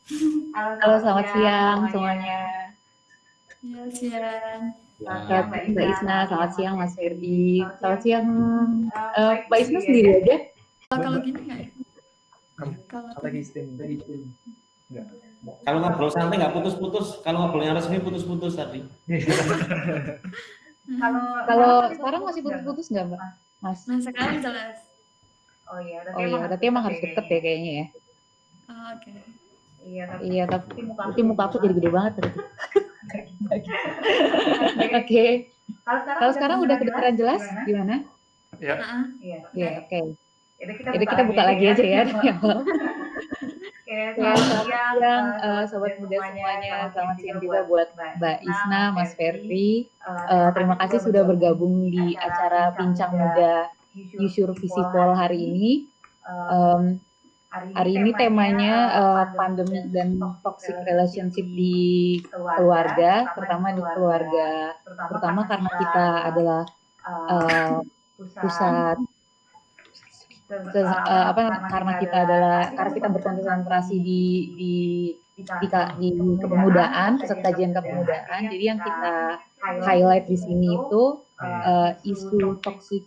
Halo, selamat siang semuanya. Iya, siang. Selamat siang Mbak Isna, selamat siang Mas Ferdi. Selamat siang Mbak Isna sendiri aja. Kalau gini nggak ya? Kalau lagi steam. Enggak. Kalau ngobrol santai nggak putus-putus, kalau ngobrolnya resmi putus-putus tadi. Kalau sekarang masih putus-putus nggak Mbak? Mas? Nah, sekarang jelas. Oh iya, berarti emang harus deket ya kayaknya ya. Oke. Iya, tapi muka aku jadi gede banget tadi. Oke. Kalau sekarang udah kedengeran jelas gimana? Ya. Iya, oke. Jadi kita buka lagi aja ya. Selamat siang sobat muda semuanya. Selamat siang juga buat Mbak Isna, Mas Ferdi. Terima kasih sudah bergabung di acara Bincang Muda Yusur Visipol hari ini. Hari ini temanya pandemi dan toxic relationship di keluarga, terutama di keluarga, terutama karena kita adalah pusat karena kita berkonsentrasi di kepemudaan, pusat kajian kepemudaan. Jadi yang kita highlight di sini itu isu toxic,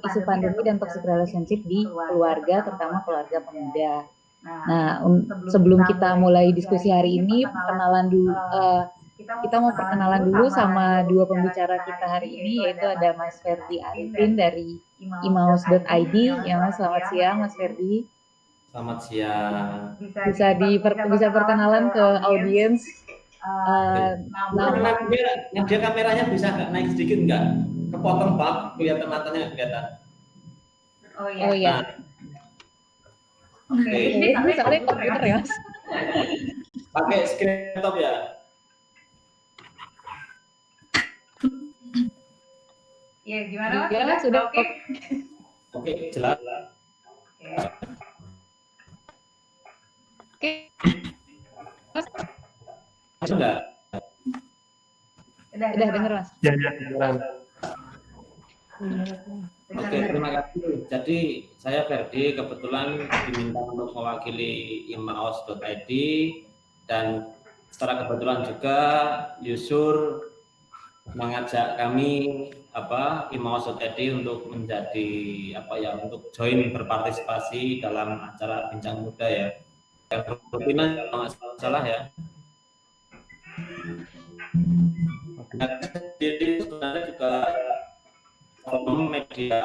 isu pandemi dan toxic relationship di keluarga, terutama keluarga pemuda. Nah, sebelum kita mulai diskusi hari ini, kita mau perkenalan dulu sama dua pembicara kita hari ini, yaitu ada Mas Ferdi Arifin dari imaus.id. Ya Mas, selamat siang Mas Ferdi. Selamat siang. Bisa perkenalan ke audiens. Nadia kameranya bisa nggak naik sedikit nggak? Kepotong banget, kelihatan matanya kelihatan. Oh iya. Oke. Ini soalnya komputer ya Mas. Pakai screen laptop ya. Iya, gimana Mas? Sudah oke? Oke, jelas. Oke. Enggak? Udah denger Mas. Ya, dengeran. Oke, terima kasih. Jadi saya Ferdi kebetulan diminta untuk mewakili imaus.id dan secara kebetulan juga Yusur mengajak kami imaus.id untuk menjadi untuk join berpartisipasi dalam acara Bincang Muda ya. Yang rutinan kalau nggak salah ya. Jadi sebenarnya juga media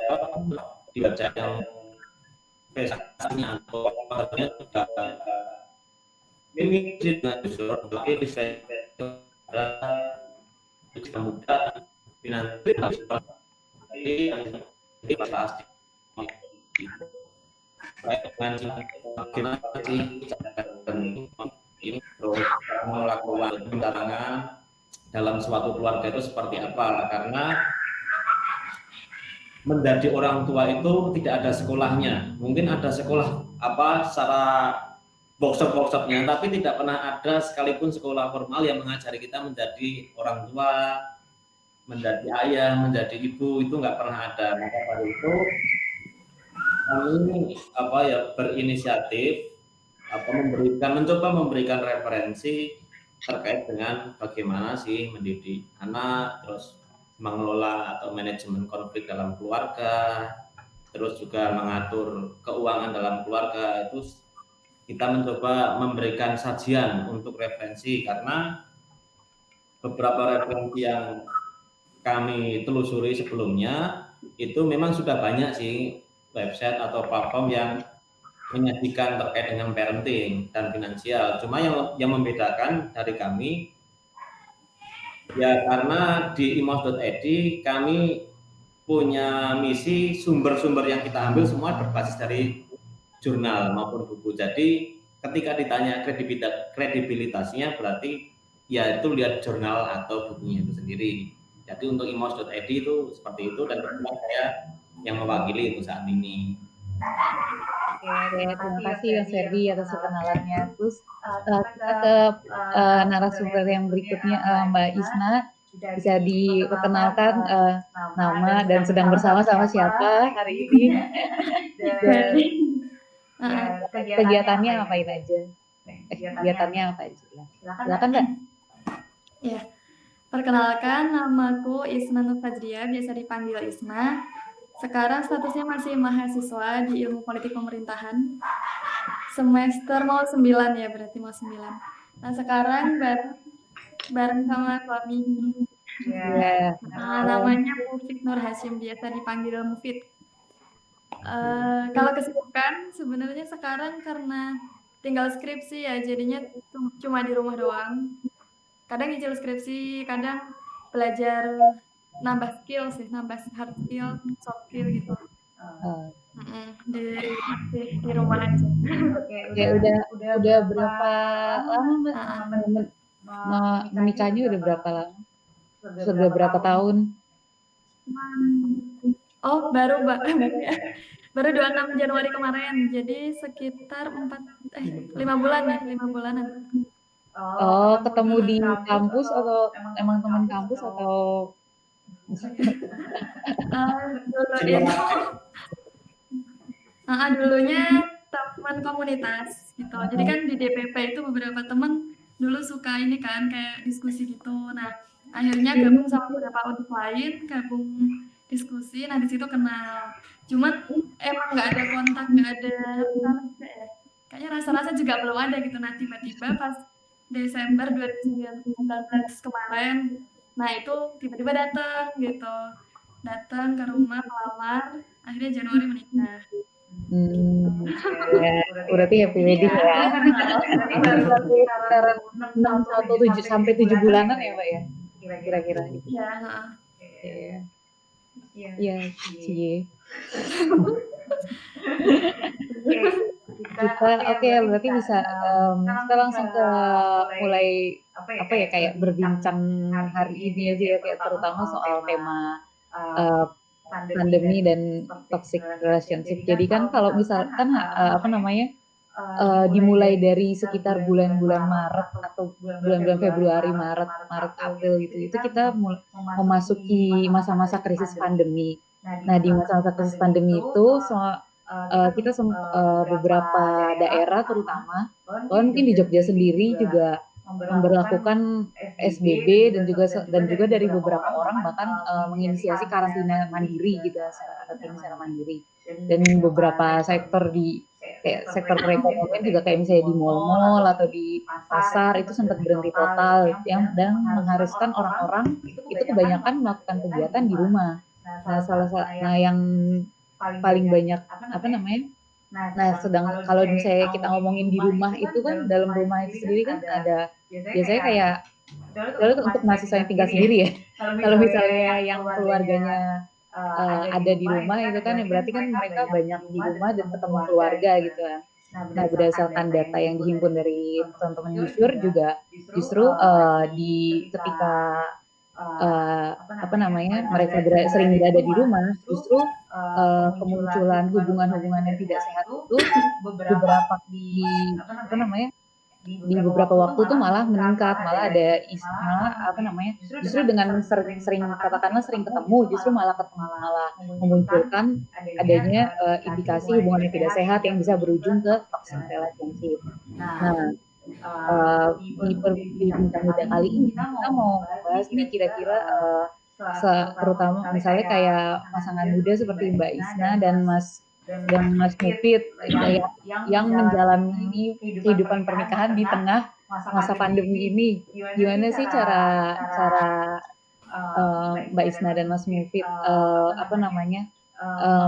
dibaca yang presentasinya atau papernya juga ini juga justru tapi bisa muda finansial ini pasti dengan bagaimana sih ini melakukan pendarangan dalam suatu keluarga itu seperti apa, karena menjadi orang tua itu tidak ada sekolahnya. Mungkin ada sekolah secara workshop-workshopnya, tapi tidak pernah ada sekalipun sekolah formal yang mengajari kita menjadi orang tua, menjadi ayah, menjadi ibu, itu nggak pernah ada. Maka dari itu kami berinisiatif mencoba memberikan referensi terkait dengan bagaimana sih mendidik anak, terus mengelola atau manajemen konflik dalam keluarga, terus juga mengatur keuangan dalam keluarga. Itu kita mencoba memberikan sajian untuk referensi, karena beberapa referensi yang kami telusuri sebelumnya itu memang sudah banyak sih website atau platform yang menyajikan terkait dengan parenting dan finansial. Cuma yang membedakan dari kami ya, karena di imaus.id kami punya misi sumber-sumber yang kita ambil semua berbasis dari jurnal maupun buku. Jadi ketika ditanya kredibilitasnya, berarti ya itu lihat jurnal atau bukunya itu sendiri. Jadi untuk imaus.id itu seperti itu, dan kebetulan saya yang mewakili itu saat ini. Oke, terima kasih Mas Ferdi atas perkenalannya. Terus kita ke narasumber yang berikutnya, Mbak Isna. Bisa diperkenalkan nama dan sedang bersama sama siapa hari ini, dan kegiatannya ngapain aja? kegiatannya apa aja? Silakan Mbak. Ya, perkenalkan namaku Isna Nur Fajriah, biasa dipanggil Isna. Sekarang statusnya masih mahasiswa di Ilmu Politik Pemerintahan. Semester mau 9 ya, berarti mau 9. Nah, sekarang bareng sama suami. Ya. Namanya Mufid Nur Hashim, biasa dipanggil Mufid. Kalau kesibukan sebenarnya sekarang karena tinggal skripsi ya, jadinya cuma di rumah doang. Kadang nyicil skripsi, kadang belajar nambah skill sih, nambah hard skill, soft skill gitu. Di rumah aja. Oke, udah berapa lama Mbak? Menikahnya udah berapa lama? Sudah berapa tahun? Oh, baru 26 Januari kemarin. Jadi sekitar 5 bulan ya, 5 bulanan. Oh, ketemu di kampus atau emang teman kampus atau dulunya teman komunitas gitu. Jadi kan di DPP itu beberapa teman dulu suka ini kan kayak diskusi gitu. Nah, akhirnya gabung sama beberapa univ lain, gabung diskusi. Nah, di situ kenal. Cuman emang nggak ada kontak, nggak ada kayaknya rasa-rasa juga belum ada gitu. Nah, tiba-tiba pas Desember 2019 kemarin, nah itu tiba-tiba datang gitu. Datang ke rumah melamar, akhirnya Januari menikah. Ya, berarti happy wedding ya. Sekitar 6 sampai 7 bulanan ya Mbak ya? Kira-kira. Iya, cie. Oke, berarti bisa kita langsung ke mulai apa ya kayak berbincang hari ini aja ya, kayak terutama soal tema pandemi dan toxic relationship. Jadi kan kalau misalkan dimulai dari sekitar bulan-bulan Maret atau bulan-bulan Februari, Maret, April gitu, itu kita memasuki masa-masa krisis pandemi. Nah, di masa-masa krisis pandemi itu kita beberapa daerah terutama, mungkin di Jogja sendiri juga memberlakukan SBB dan juga dari beberapa orang bahkan menginisiasi karantina mandiri gitu, karantina secara mandiri. Dan beberapa sektor kayak sektor perekonomian juga kayak misalnya di mal-mal atau di pasar itu sempat berhenti total dan mengharuskan orang-orang itu kebanyakan melakukan kegiatan di rumah. Nah, yang paling banyak kalau misalnya kita ngomongin di rumah itu kan, dalam rumah itu sendiri kan ada biasanya kayak untuk mahasiswa yang tinggal sendiri ya. Kalau misalnya yang keluarganya ada di rumah itu kan berarti kan mereka banyak di rumah dan ketemu keluarga gitu kan. Nah, berdasarkan data yang dihimpun dari teman-teman Yusur juga justru ketika mereka sering berada di rumah, justru kemunculan hubungan-hubungan yang tidak sehat itu di beberapa waktu tuh malah meningkat, malah ada justru dengan sering katakanlah sering ketemu, justru malah memunculkan adanya indikasi hubungan yang tidak sehat yang bisa berujung ke toxic relationship. Nah, di bincang-bincang kali ini kita mau bahas nih kira-kira terutama misalnya kayak pasangan muda seperti Mbak Isna dan Mas Mufid yang menjalani kehidupan pernikahan di tengah masa pandemi ini. Gimana sih cara Mbak Isna dan Mas Mufid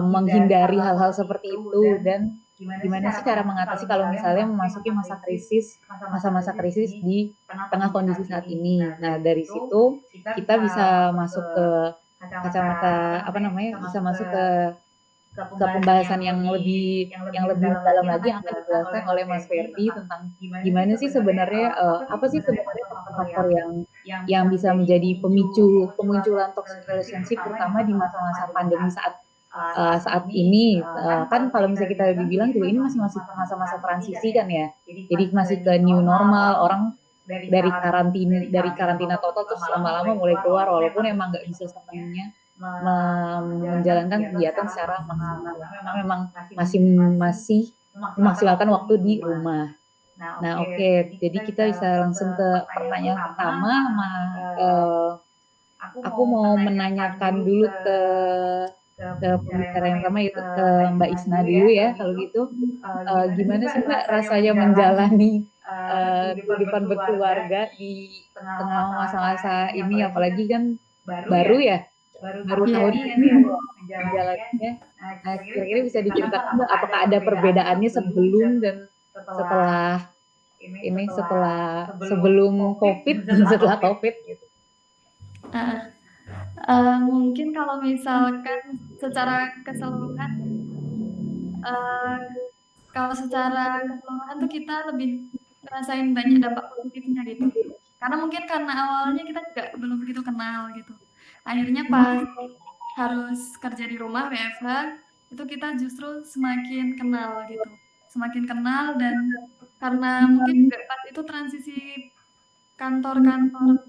menghindari hal-hal seperti itu, dan gimana sih cara mengatasi kalau misalnya memasuki masa-masa krisis di tengah kondisi saat ini. Nah, dari situ kita bisa masuk ke kacamata bisa masuk ke pembahasan yang lebih dalam lagi yang akan dijelaskan oleh Mas Ferdi tentang gimana sih sebenarnya faktor yang bisa menjadi pemicu kemunculan toxic relationship terutama di masa-masa pandemi saat ini. Kan kalau misalnya kita dibilang juga ini masih masa-masa transisi kan ya. Jadi masih ke new normal, orang dari karantina total terus lama-lama mulai keluar walaupun emang nggak bisa sepenuhnya menjalankan kegiatan secara maksimal karena memang masih memaksimalkan waktu di rumah. Nah, oke. Jadi kita bisa langsung ke pertanyaan pertama. Aku mau menanyakan dulu ke pembicara yang pertama, yaitu ke Mbak Isna dulu ya. Kalau gitu, gimana sih Mbak rasanya menjalani kehidupan berkeluarga di tengah masa-masa ini, apalagi kan baru ya, baru Iya. tahun ini menjalannya. Nah, kira-kira bisa diceritakan Mbak, apakah ada perbedaannya sebelum dan setelah ini, sebelum COVID dan setelah COVID gitu? Mungkin kalau misalkan secara keseluruhan, kalau secara keseluruhan tuh kita lebih ngerasain banyak dampak positifnya gitu. Karena mungkin karena awalnya kita juga belum begitu kenal gitu. Akhirnya pas harus kerja di rumah WFH, itu kita justru semakin kenal gitu. Semakin kenal, dan karena mungkin juga pas itu transisi kantor-kantor,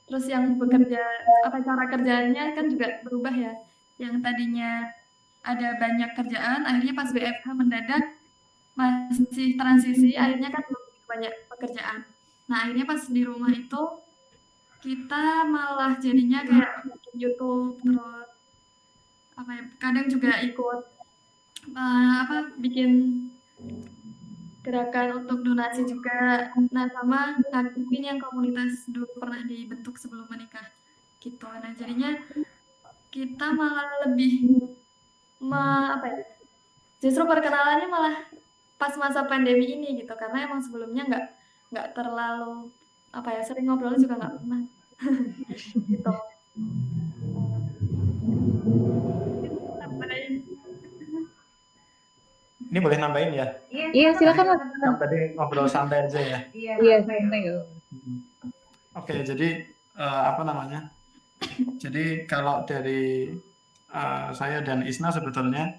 terus yang bekerja, cara kerjanya kan juga berubah ya. Yang tadinya ada banyak kerjaan, akhirnya pas WFH mendadak masih transisi, akhirnya kan belum begitu banyak pekerjaan. Nah, akhirnya pas di rumah itu kita malah jadinya kayak bikin YouTube, terus kadang juga ikut bikin gerakan untuk donasi juga. Nah, sama aktifin yang komunitas dulu pernah dibentuk sebelum menikah gitu. Nah, jadinya kita malah lebih justru perkenalannya malah pas masa pandemi ini gitu, karena emang sebelumnya nggak terlalu sering ngobrol juga nggak pernah gitu. Ini boleh nambahin ya? Iya, silakan Mas. Yang tadi ngobrol santai aja ya. Iya, santai. Oke, jadi Jadi kalau dari saya dan Isna sebetulnya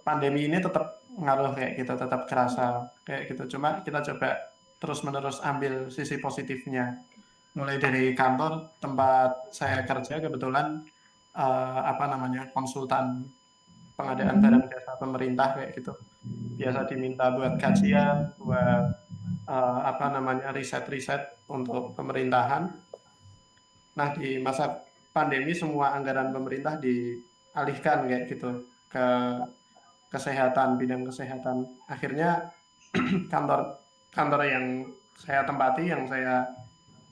pandemi ini tetap ngaruh kayak gitu, tetap kerasa kayak gitu. Cuma kita coba terus-menerus ambil sisi positifnya. Mulai dari kantor tempat saya kerja, kebetulan konsultan pengadaan barang jasa pemerintah kayak gitu. Biasa diminta buat kajian, buat riset-riset untuk pemerintahan. Nah, di masa pandemi semua anggaran pemerintah dialihkan kayak gitu ke kesehatan, bidang kesehatan. Akhirnya kantor yang saya tempati, yang saya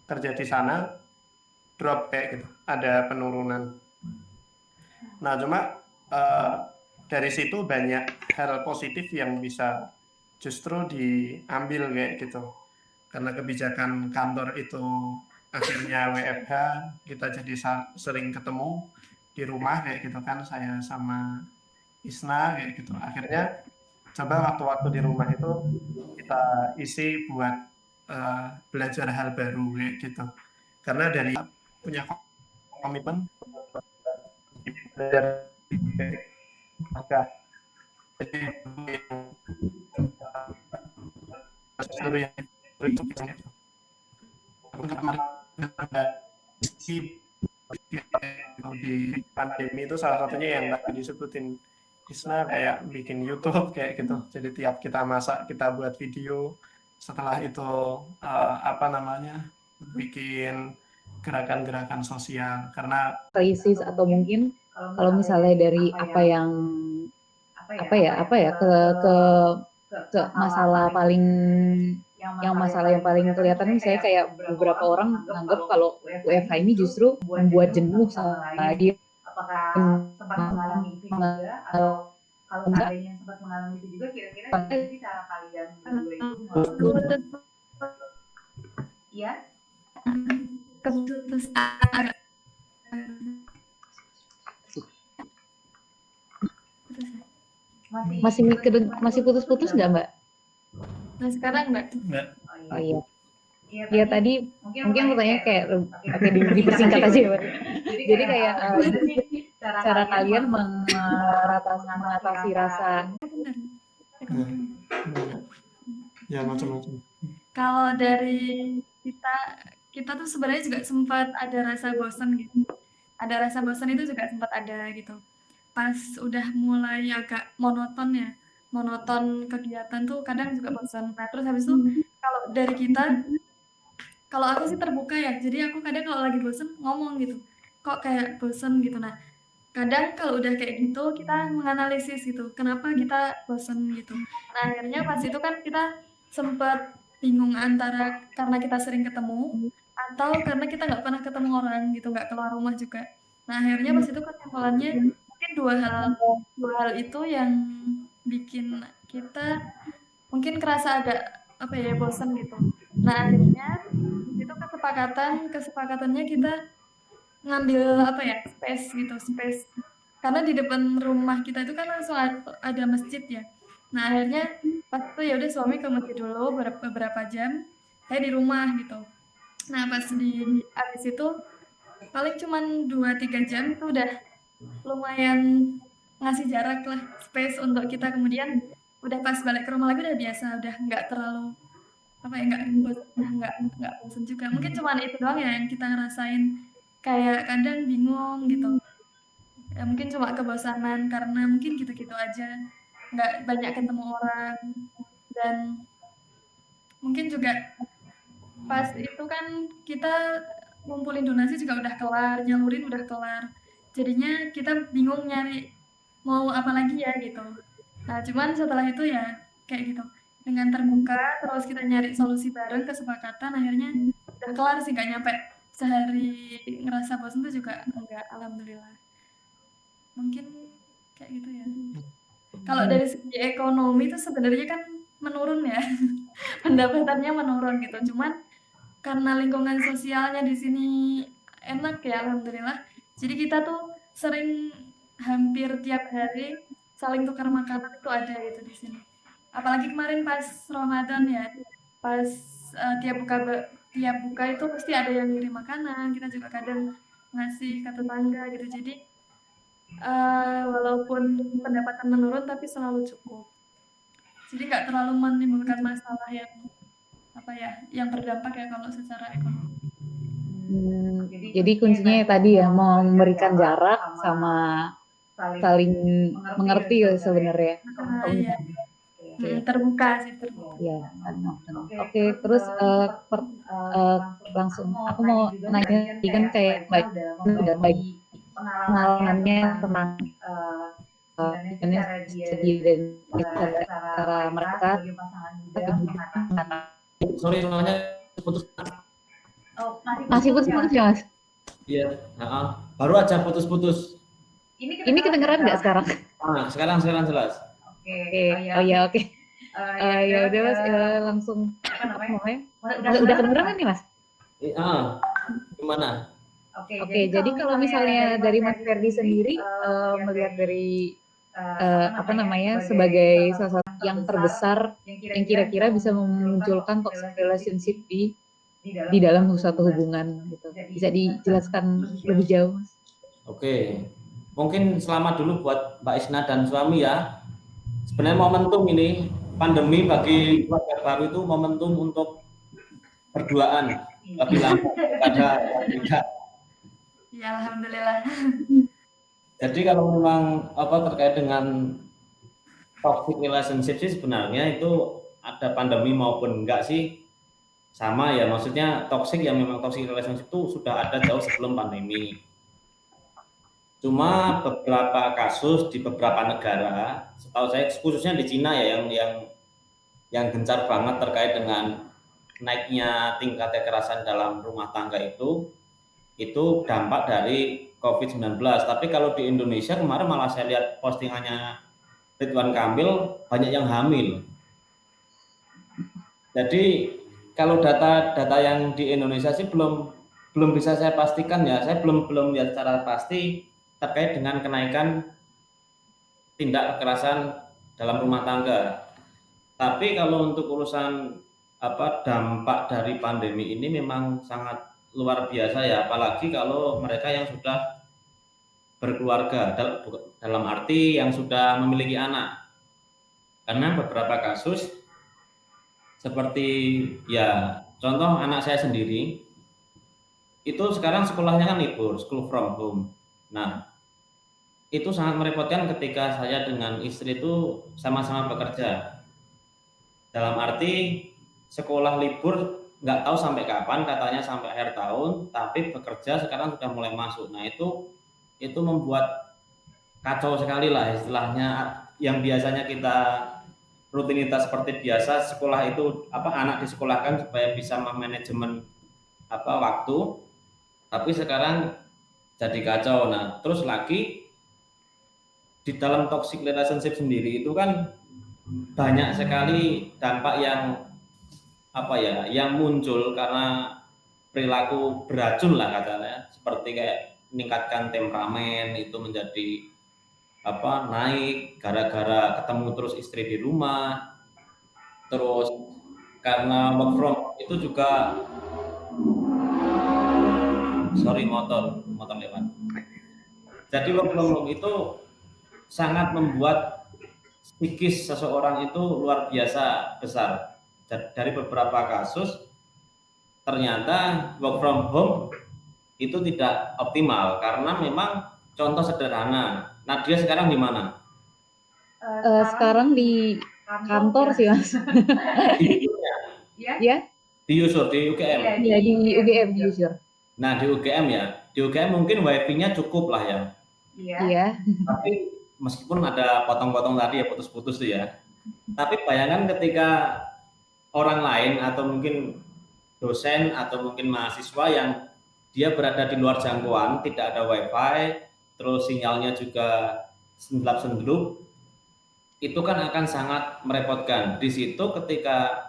kerja di sana drop kayak gitu, ada penurunan. Nah, cuma dari situ banyak hal positif yang bisa justru diambil kayak gitu. Karena kebijakan kantor itu akhirnya WFH, kita jadi sering ketemu di rumah kayak gitu kan, saya sama Isna kayak gitu. Akhirnya coba waktu-waktu di rumah itu kita isi buat belajar hal baru kayak gitu. Karena dari punya komitmen belajar maka jadi itu di pandemi itu salah satunya yang tadi disebutin Isna, kayak bikin YouTube kayak gitu. Jadi tiap kita masak kita buat video, setelah itu bikin gerakan-gerakan sosial. Karena krisis atau mungkin kalau misalnya dari apa yang ke masalah yang paling kelihatan, misalnya kayak beberapa orang menganggap kalau WFH ini justru membuat jenuh sama dia. Apakah sempat mengalami itu juga, atau kalau ada yang sempat mengalami itu juga, kira-kira jadi cara kalian berdua itu ya? Keputus masih putus-putus nggak Mbak? Nah, sekarang Mbak. Oh iya. Iya, tadi mungkin pertanyaan kayak dipersingkat aja ya. Jadi kayak cara kalian mengatasi rasa ya macam-macam. Kalau dari kita tuh sebenarnya juga sempat ada rasa bosan gitu. Ada rasa bosan itu juga sempat ada gitu. Pas udah mulai agak monoton ya. monoton kegiatan tuh kadang juga bosan. Nah, terus habis itu kalau dari kita, kalau aku sih terbuka ya, jadi aku kadang kalau lagi bosen ngomong gitu, kok kayak bosen gitu. Nah, kadang kalau udah kayak gitu kita menganalisis gitu, kenapa kita bosen gitu. Nah, akhirnya pas itu kan kita sempat bingung antara karena kita sering ketemu atau karena kita nggak pernah ketemu orang gitu, nggak keluar rumah juga. Nah, akhirnya pas itu kesimpulannya mungkin dua hal itu yang bikin kita mungkin kerasa agak apa ya bosen gitu. Nah, akhirnya itu kesepakatannya kita ngambil apa ya space karena di depan rumah kita itu kan langsung ada masjid ya. Nah, akhirnya pas itu ya udah suami ke masjid dulu beberapa jam, saya di rumah gitu. Nah, pas di habis itu paling cuman 2-3 jam itu udah lumayan ngasih jarak lah, space untuk kita, kemudian udah pas balik ke rumah lagi udah biasa, udah nggak terlalu apa ya, nggak bosan juga. Mungkin cuman itu doang ya yang kita ngerasain kayak kadang bingung gitu. Ya, mungkin cuma kebosanan karena mungkin gitu-gitu aja, nggak banyak ketemu orang, dan mungkin juga pas itu kan kita ngumpulin donasi juga udah kelar, nyalurin udah kelar, jadinya kita bingung nyari mau apa lagi ya gitu. Nah, cuman setelah itu ya kayak gitu, dengan terbuka terus kita nyari solusi bareng, kesepakatan, akhirnya udah kelar sih, nggak nyampe sehari ngerasa bosan tuh juga enggak, alhamdulillah. Mungkin kayak gitu ya. Kalau dari segi ekonomi itu sebenarnya kan menurun ya, pendapatannya menurun gitu. Cuman karena lingkungan sosialnya di sini enak ya, alhamdulillah. Jadi kita tuh sering hampir tiap hari saling tukar makanan itu ada gitu di sini. Apalagi kemarin pas Ramadan ya, pas tiap buka itu pasti ada yang ngirim makanan. Kita juga kadang ngasih ke tetangga gitu. Jadi walaupun pendapatan menurun tapi selalu cukup. Jadi nggak terlalu menimbulkan masalah yang apa ya, yang berdampak ya kalau secara ekonomi. Jadi kuncinya tadi ya mau memberikan jarak sama saling mengerti ya sebenarnya. Iya. Terbuka sih, terbuka. Ya, oke. Terus langsung aku mau nanya kan kayak baik pengalamannya tentang dan cara mereka Sorry, soalnya putus. masih putus ya, Mas? Iya, baru aja putus-putus. Ini kedengeran nggak sekarang? Sekarang jelas. Oke. Oke. Ya udah Mas, langsung apa namanya? Udah kedengeran kan nih, Mas? Gimana? Oke, jadi kalau misalnya dari Mas Ferdi sendiri melihat dari apa namanya sebagai salah satu yang terbesar yang kira-kira bisa memunculkan toxic relationship di dalam suatu hubungan gitu. Bisa dijelaskan lebih jauh, Mas? Oke. Mungkin selamat dulu buat Mbak Isna dan suami ya. Sebenarnya momentum ini pandemi bagi keluarga baru itu momentum untuk berduaan lebih lama daripada tidak. Ya, alhamdulillah. Jadi kalau memang terkait dengan toxic relationship sih sebenarnya itu ada pandemi maupun enggak sih sama ya, maksudnya toxic yang memang toxic relationship itu sudah ada jauh sebelum pandemi. Cuma beberapa kasus di beberapa negara, setahu saya khususnya di Cina ya yang gencar banget terkait dengan naiknya tingkat kekerasan dalam rumah tangga itu dampak dari COVID-19. Tapi kalau di Indonesia kemarin malah saya lihat postingannya Ridwan Kamil banyak yang hamil. Jadi kalau data yang di Indonesia sih belum bisa saya pastikan ya. Saya belum lihat secara pasti terkait dengan kenaikan tindak kekerasan dalam rumah tangga. Tapi kalau untuk urusan dampak dari pandemi ini memang sangat luar biasa ya, apalagi kalau mereka yang sudah berkeluarga, dalam arti yang sudah memiliki anak. Karena beberapa kasus seperti ya contoh anak saya sendiri itu sekarang sekolahnya kan libur, school from home. Nah, itu sangat merepotkan ketika saya dengan istri itu sama-sama bekerja. Dalam arti sekolah libur nggak tahu sampai kapan, katanya sampai akhir tahun, tapi bekerja sekarang sudah mulai masuk. Nah itu membuat kacau sekali lah istilahnya, yang biasanya kita rutinitas seperti biasa, sekolah itu anak disekolahkan supaya bisa memanajemen waktu, tapi sekarang jadi kacau. Nah terus lagi di dalam toxic relationship sendiri itu kan banyak sekali dampak yang yang muncul karena perilaku beracun lah katanya, seperti kayak meningkatkan temperamen itu menjadi naik gara-gara ketemu terus istri di rumah, terus karena work from itu juga motor lewat. Jadi work from home itu sangat membuat psikis seseorang itu luar biasa besar. Dari beberapa kasus ternyata work from home itu tidak optimal karena memang contoh sederhana. Nadia sekarang di mana? Sekarang di kantor sih Mas. Ya? Di Yusur, di UGM. Iya, di UGM di Yusur. Nah, di UGM ya. Di UGM mungkin wifi-nya cukup lah ya. Iya. Tapi meskipun ada potong-potong tadi ya, putus-putus tuh ya. Tapi bayangkan ketika orang lain atau mungkin dosen atau mungkin mahasiswa yang dia berada di luar jangkauan, tidak ada wifi, terus sinyalnya juga sendelap-sendelup, itu kan akan sangat merepotkan. Di situ ketika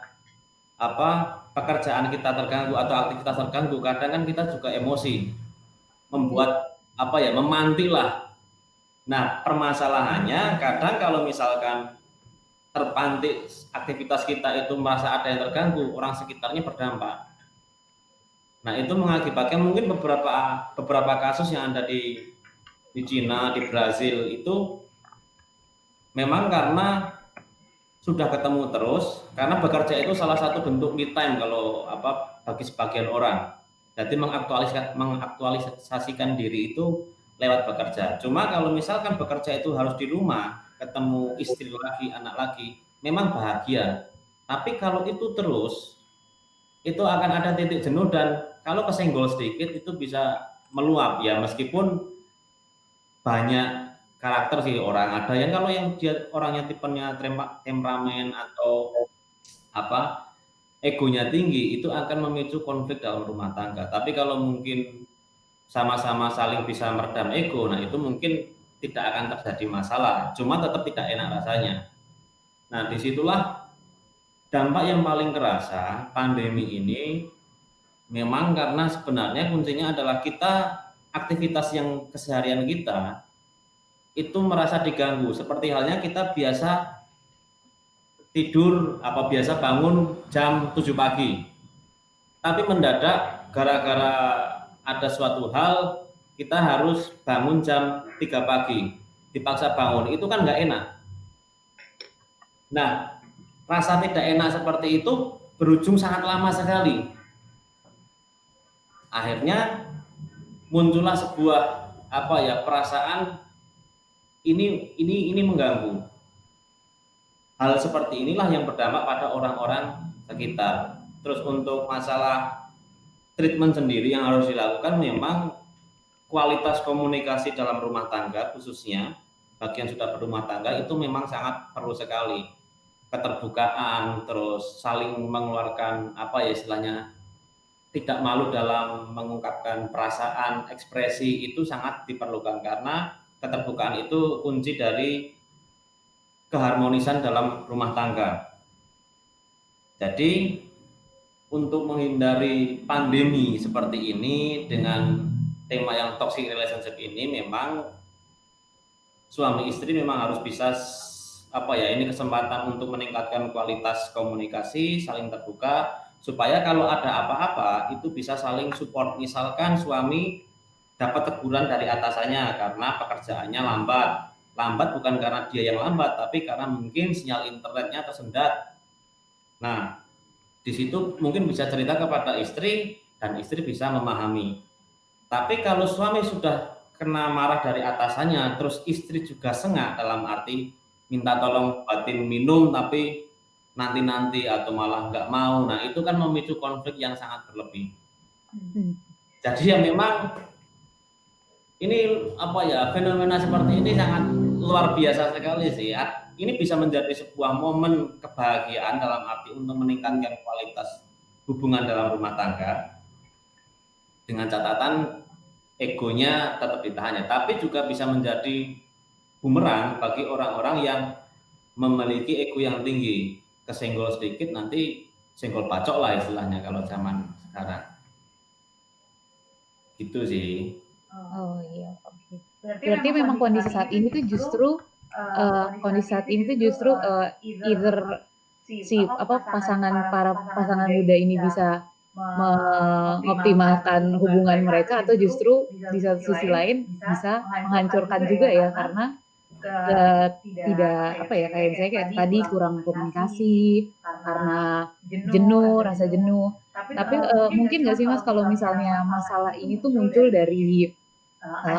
pekerjaan kita terganggu atau aktivitas terganggu, kadang kan kita juga emosi, membuat memantik lah. Nah permasalahannya kadang kalau misalkan terpantik aktivitas kita itu merasa ada yang terganggu, orang sekitarnya berdampak. Nah itu mengakibatkan mungkin beberapa kasus yang ada di Cina, di Brazil itu memang karena sudah ketemu terus, karena bekerja itu salah satu bentuk me time kalau bagi sebagian orang. Jadi mengaktualisasikan diri itu lewat bekerja. Cuma kalau misalkan bekerja itu harus di rumah, ketemu istri lagi, anak lagi, memang bahagia. Tapi kalau itu terus, itu akan ada titik jenuh dan kalau kesenggol sedikit itu bisa meluap ya, meskipun banyak karakter sih orang. Ada yang kalau yang dia orangnya tipenya temperamen atau egonya tinggi, itu akan memicu konflik dalam rumah tangga. Tapi kalau mungkin sama-sama saling bisa meredam ego, nah itu mungkin tidak akan terjadi masalah. Cuma tetap tidak enak rasanya. Nah disitulah dampak yang paling kerasa pandemi ini. Memang karena sebenarnya kuncinya adalah kita aktivitas yang keseharian kita itu merasa diganggu, seperti halnya kita biasa tidur biasa bangun jam 7 pagi, tapi mendadak gara-gara ada suatu hal kita harus bangun jam 3 pagi, dipaksa bangun, itu kan nggak enak. Nah rasa tidak enak seperti itu berujung sangat lama sekali, akhirnya muncullah sebuah perasaan ini mengganggu. Hal seperti inilah yang berdampak pada orang-orang sekitar. Terus untuk masalah treatment sendiri yang harus dilakukan, memang kualitas komunikasi dalam rumah tangga khususnya bagi yang sudah berumah tangga itu memang sangat perlu sekali. Keterbukaan, terus saling mengeluarkan istilahnya tidak malu dalam mengungkapkan perasaan, ekspresi itu sangat diperlukan karena keterbukaan itu kunci dari keharmonisan dalam rumah tangga. Jadi untuk menghindari pandemi seperti ini dengan tema yang toxic relationship ini, memang suami istri memang harus bisa ini kesempatan untuk meningkatkan kualitas komunikasi, saling terbuka, supaya kalau ada apa-apa itu bisa saling support. Misalkan suami dapat teguran dari atasannya karena pekerjaannya lambat bukan karena dia yang lambat, tapi karena mungkin sinyal internetnya tersendat. Nah di situ mungkin bisa cerita kepada istri dan istri bisa memahami. Tapi kalau suami sudah kena marah dari atasannya, terus istri juga sengak dalam arti minta tolong buatin minum tapi nanti atau malah nggak mau. Nah itu kan memicu konflik yang sangat berlebih. Jadi ya memang ini fenomena seperti ini sangat luar biasa sekali sih. Ini bisa menjadi sebuah momen kebahagiaan dalam arti untuk meningkatkan kualitas hubungan dalam rumah tangga dengan catatan egonya tetap ditahan, tapi juga bisa menjadi bumerang bagi orang-orang yang memiliki ego yang tinggi. Kesenggol sedikit nanti senggol bacok lah istilahnya kalau zaman sekarang. Gitu sih. Oh iya, oke. Berarti memang kondisi saat ini tuh justru either pasangan muda ini bisa mengoptimalkan hubungan mereka, atau justru di satu sisi lain bisa menghancurkan juga ya, karena tidak kayak misalnya kayak tadi kurang komunikasi karena rasa jenuh. Tapi mungkin nggak sih Mas, kalau misalnya masalah ini tuh muncul dari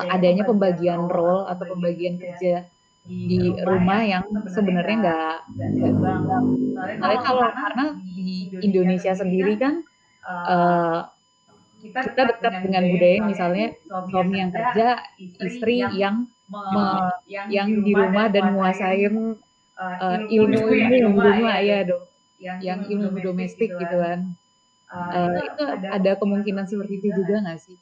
adanya pembagian role atau pembagian kerja di rumah yang sebenarnya nggak. Karena di Indonesia sendiri kan kita dekat dengan budaya misalnya suami yang kerja, istri yang di rumah dan menguasain ilmu di rumah ya dong, yang ilmu domestik gitu kan. Itu ada kemungkinan seperti itu juga nggak sih?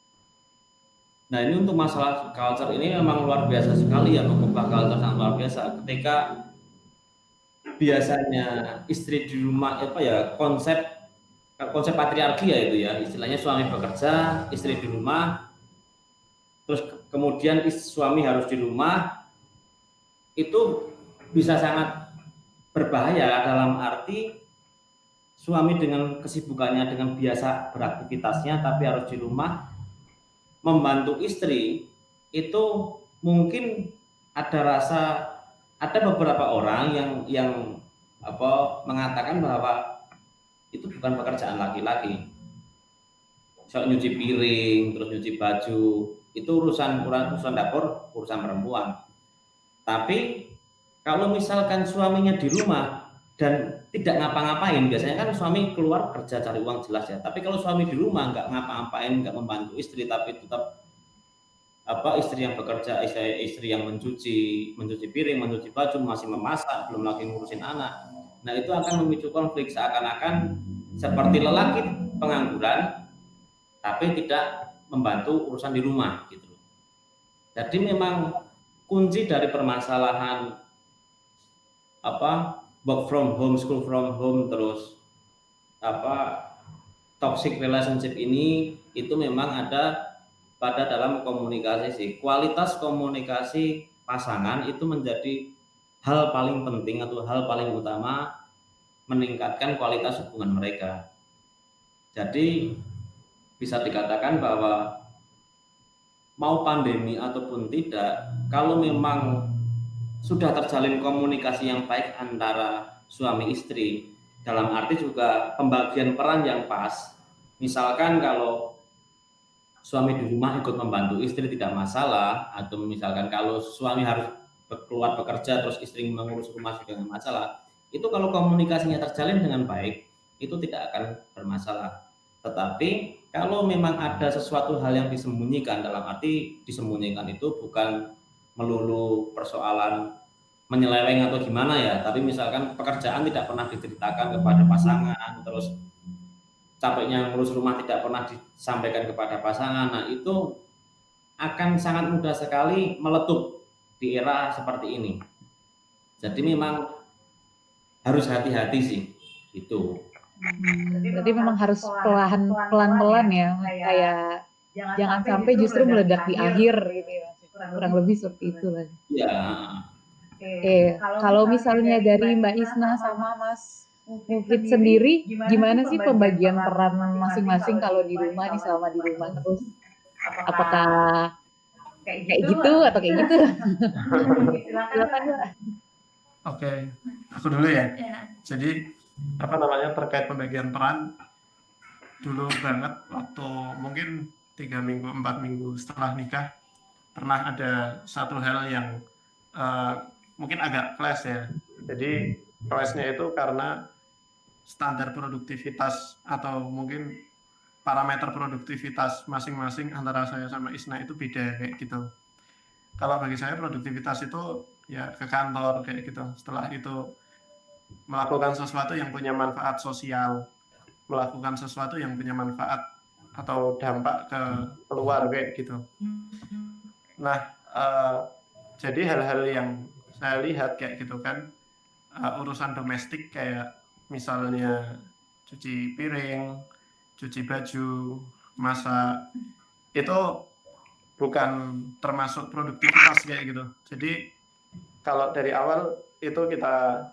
Nah ini untuk masalah culture ini memang luar biasa sekali ya, mengubah culture sangat luar biasa. Ketika biasanya istri di rumah konsep patriarki ya itu ya, istilahnya suami bekerja, istri di rumah, terus kemudian suami harus di rumah, itu bisa sangat berbahaya dalam arti suami dengan kesibukannya, dengan biasa beraktivitasnya tapi harus di rumah membantu istri, itu mungkin ada beberapa orang yang mengatakan bahwa itu bukan pekerjaan laki-laki. Soal nyuci piring, terus nyuci baju, itu urusan dapur, urusan perempuan. Tapi kalau misalkan suaminya di rumah dan tidak ngapa-ngapain, biasanya kan suami keluar kerja cari uang jelas ya. Tapi kalau suami di rumah nggak ngapa-ngapain, nggak membantu istri, tapi tetap istri yang bekerja, istri yang mencuci piring, mencuci baju, masih memasak, belum lagi ngurusin anak. Nah itu akan memicu konflik, seakan-akan seperti lelaki pengangguran tapi tidak membantu urusan di rumah gitu. Jadi memang kunci dari permasalahan work from home, school from home, terus toxic relationship ini itu memang ada pada dalam komunikasi sih. Kualitas komunikasi pasangan itu menjadi hal paling penting atau hal paling utama meningkatkan kualitas hubungan mereka. Jadi bisa dikatakan bahwa mau pandemi ataupun tidak, kalau memang sudah terjalin komunikasi yang baik antara suami istri, dalam arti juga pembagian peran yang pas. Misalkan kalau suami di rumah ikut membantu istri tidak masalah, atau misalkan kalau suami harus keluar bekerja terus istri mengurus rumah juga tidak masalah. Itu kalau komunikasinya terjalin dengan baik, itu tidak akan bermasalah. Tetapi kalau memang ada sesuatu hal yang disembunyikan, dalam arti disembunyikan itu bukan melulu persoalan menyeleweng atau gimana ya, tapi misalkan pekerjaan tidak pernah diceritakan kepada pasangan, terus capeknya ngurus rumah tidak pernah disampaikan kepada pasangan, nah itu akan sangat mudah sekali meletup di era seperti ini. Jadi memang harus hati-hati sih itu. Berarti memang harus pelan-pelan ya, kayak jangan sampai justru meledak di akhir gitu ya. Kurang lebih seperti itu lah. Ya. Kalau misalnya dari Mbak Isna sama Mas Mufid sendiri, gimana sih pembagian peran masing-masing kalau di rumah nih, selama di rumah terus? Apakah kayak gitu atau kayak gitu? Silakan. Oke, aku dulu ya. Jadi terkait pembagian peran, dulu banget waktu mungkin 3 minggu 4 minggu setelah nikah, pernah ada satu hal yang mungkin agak clash ya. Jadi clash-nya itu karena standar produktivitas atau mungkin parameter produktivitas masing-masing antara saya sama Isna itu beda kayak gitu. Kalau bagi saya produktivitas itu ya ke kantor kayak gitu. Setelah itu melakukan sesuatu yang punya manfaat sosial, melakukan sesuatu yang punya manfaat atau dampak ke keluar kayak gitu. Nah, jadi hal-hal yang saya lihat kayak gitu kan, urusan domestik kayak misalnya cuci piring, cuci baju, masak, itu bukan termasuk produktivitas kayak gitu. Jadi kalau dari awal itu kita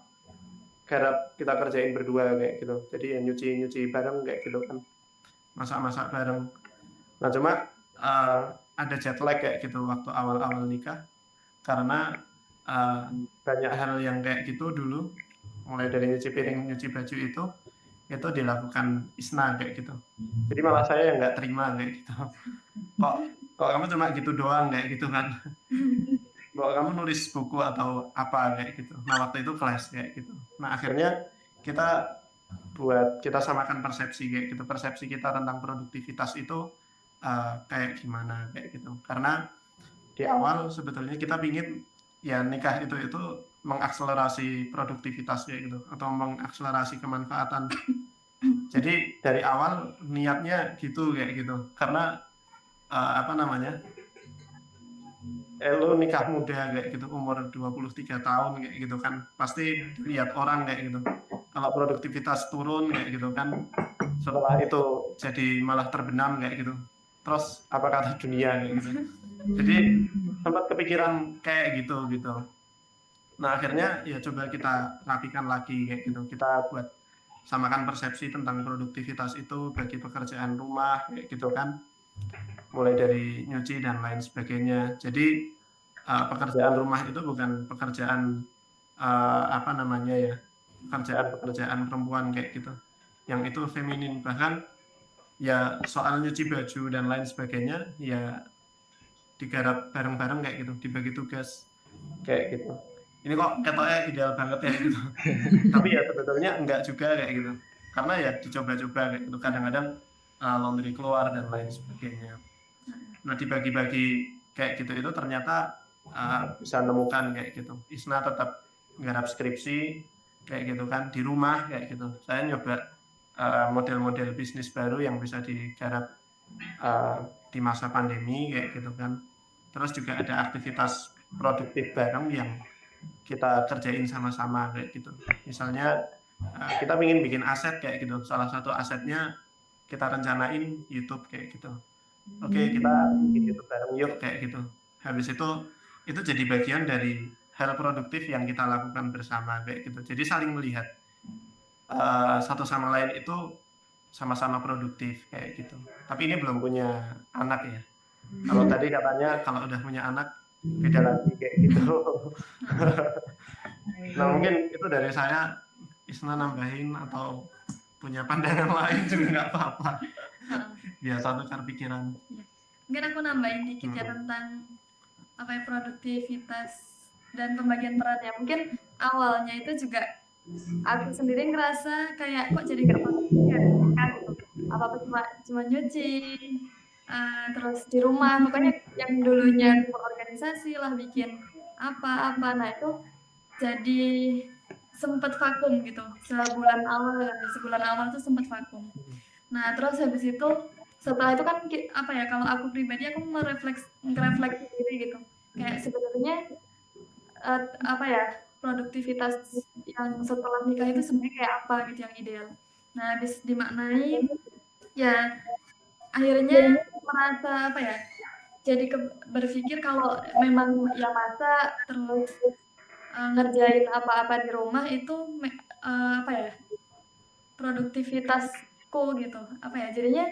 garap, kita kerjain berdua kayak gitu. Jadi ya nyuci bareng kayak gitu kan, masak bareng. Nah cuma ada jet lag kayak gitu waktu awal-awal nikah karena banyak hal yang kayak gitu dulu, mulai dari nyuci piring, nyuci baju itu dilakukan Isna kayak gitu. Jadi malah saya yang nggak terima kayak gitu. Kok kamu cuma gitu doang kayak gitu kan? Kok kamu nulis buku atau apa kayak gitu? Nah waktu itu kelas kayak gitu. Nah akhirnya kita samakan persepsi kayak gitu. Persepsi kita tentang produktivitas itu kayak gimana kayak gitu. Karena di awal sebetulnya kita pingin ya nikah itu mengakselerasi produktivitas kayak gitu atau mengakselerasi kemanfaatan. Jadi dari awal niatnya gitu kayak gitu. Karena lu nikah muda kayak gitu, umur 23 tahun kayak gitu kan, pasti lihat orang kayak gitu. Kalau produktivitas turun kayak gitu kan, setelah itu jadi malah terbenam kayak gitu. Terus apa kata dunia kayak gitu. Jadi sempat kepikiran kayak gitu. Nah akhirnya ya coba kita rapikan lagi kayak gitu. Kita buat samakan persepsi tentang produktivitas itu bagi pekerjaan rumah kayak gitu kan. Mulai dari nyuci dan lain sebagainya. Jadi pekerjaan rumah itu bukan pekerjaan pekerjaan perempuan kayak gitu. Yang itu feminin, bahkan ya soal nyuci baju dan lain sebagainya ya digarap bareng-bareng kayak gitu, dibagi tugas kayak gitu. Ini kok ketoknya ideal banget ya gitu. Tapi ya sebetulnya enggak juga kayak gitu. Karena ya dicoba-coba kayak gitu. Kadang-kadang laundry keluar dan lain sebagainya. Nah dibagi-bagi kayak gitu itu ternyata bisa nemukan kayak gitu. Isna tetap nggarap skripsi kayak gitu kan di rumah kayak gitu. Saya nyoba model-model bisnis baru yang bisa digarap di masa pandemi kayak gitu kan. Terus juga ada aktivitas produktif bareng yang kita kerjain sama-sama kayak gitu. Misalnya kita ingin bikin aset kayak gitu. Salah satu asetnya kita rencanain YouTube kayak gitu. Oke, kita bikin YouTube bareng yuk kayak gitu. Habis itu jadi bagian dari hal produktif yang kita lakukan bersama kayak gitu. Jadi saling melihat satu sama lain itu sama-sama produktif kayak gitu. Tapi ini belum punya anak ya. Kalau tadi katanya kalau udah punya anak beda lagi kayak gitu. Nah mungkin itu dari saya. Isna nambahin atau punya pandangan lain juga nggak apa-apa. Biasa tukar pikiran. Mungkin aku nambahin dikit ya tentang produktivitas dan pembagian perannya. Mungkin awalnya itu juga aku sendiri ngerasa kayak kok jadi nggak produktif ya kan, apa-apa cuma nyuci, terus di rumah, pokoknya yang dulunya berorganisasi lah, bikin apa-apa, nah itu jadi sempat vakum gitu, sebulan awal tuh sempat vakum. Nah terus habis itu setelah itu kan kalau aku pribadi aku ngerefleksi diri gitu, kayak sebenarnya produktivitas yang setelah nikah itu sebenarnya kayak apa gitu yang ideal. Nah habis dimaknai ya akhirnya merasa jadi berpikir kalau memang ya masa terus ngerjain apa-apa di rumah itu produktivitasku gitu, jadinya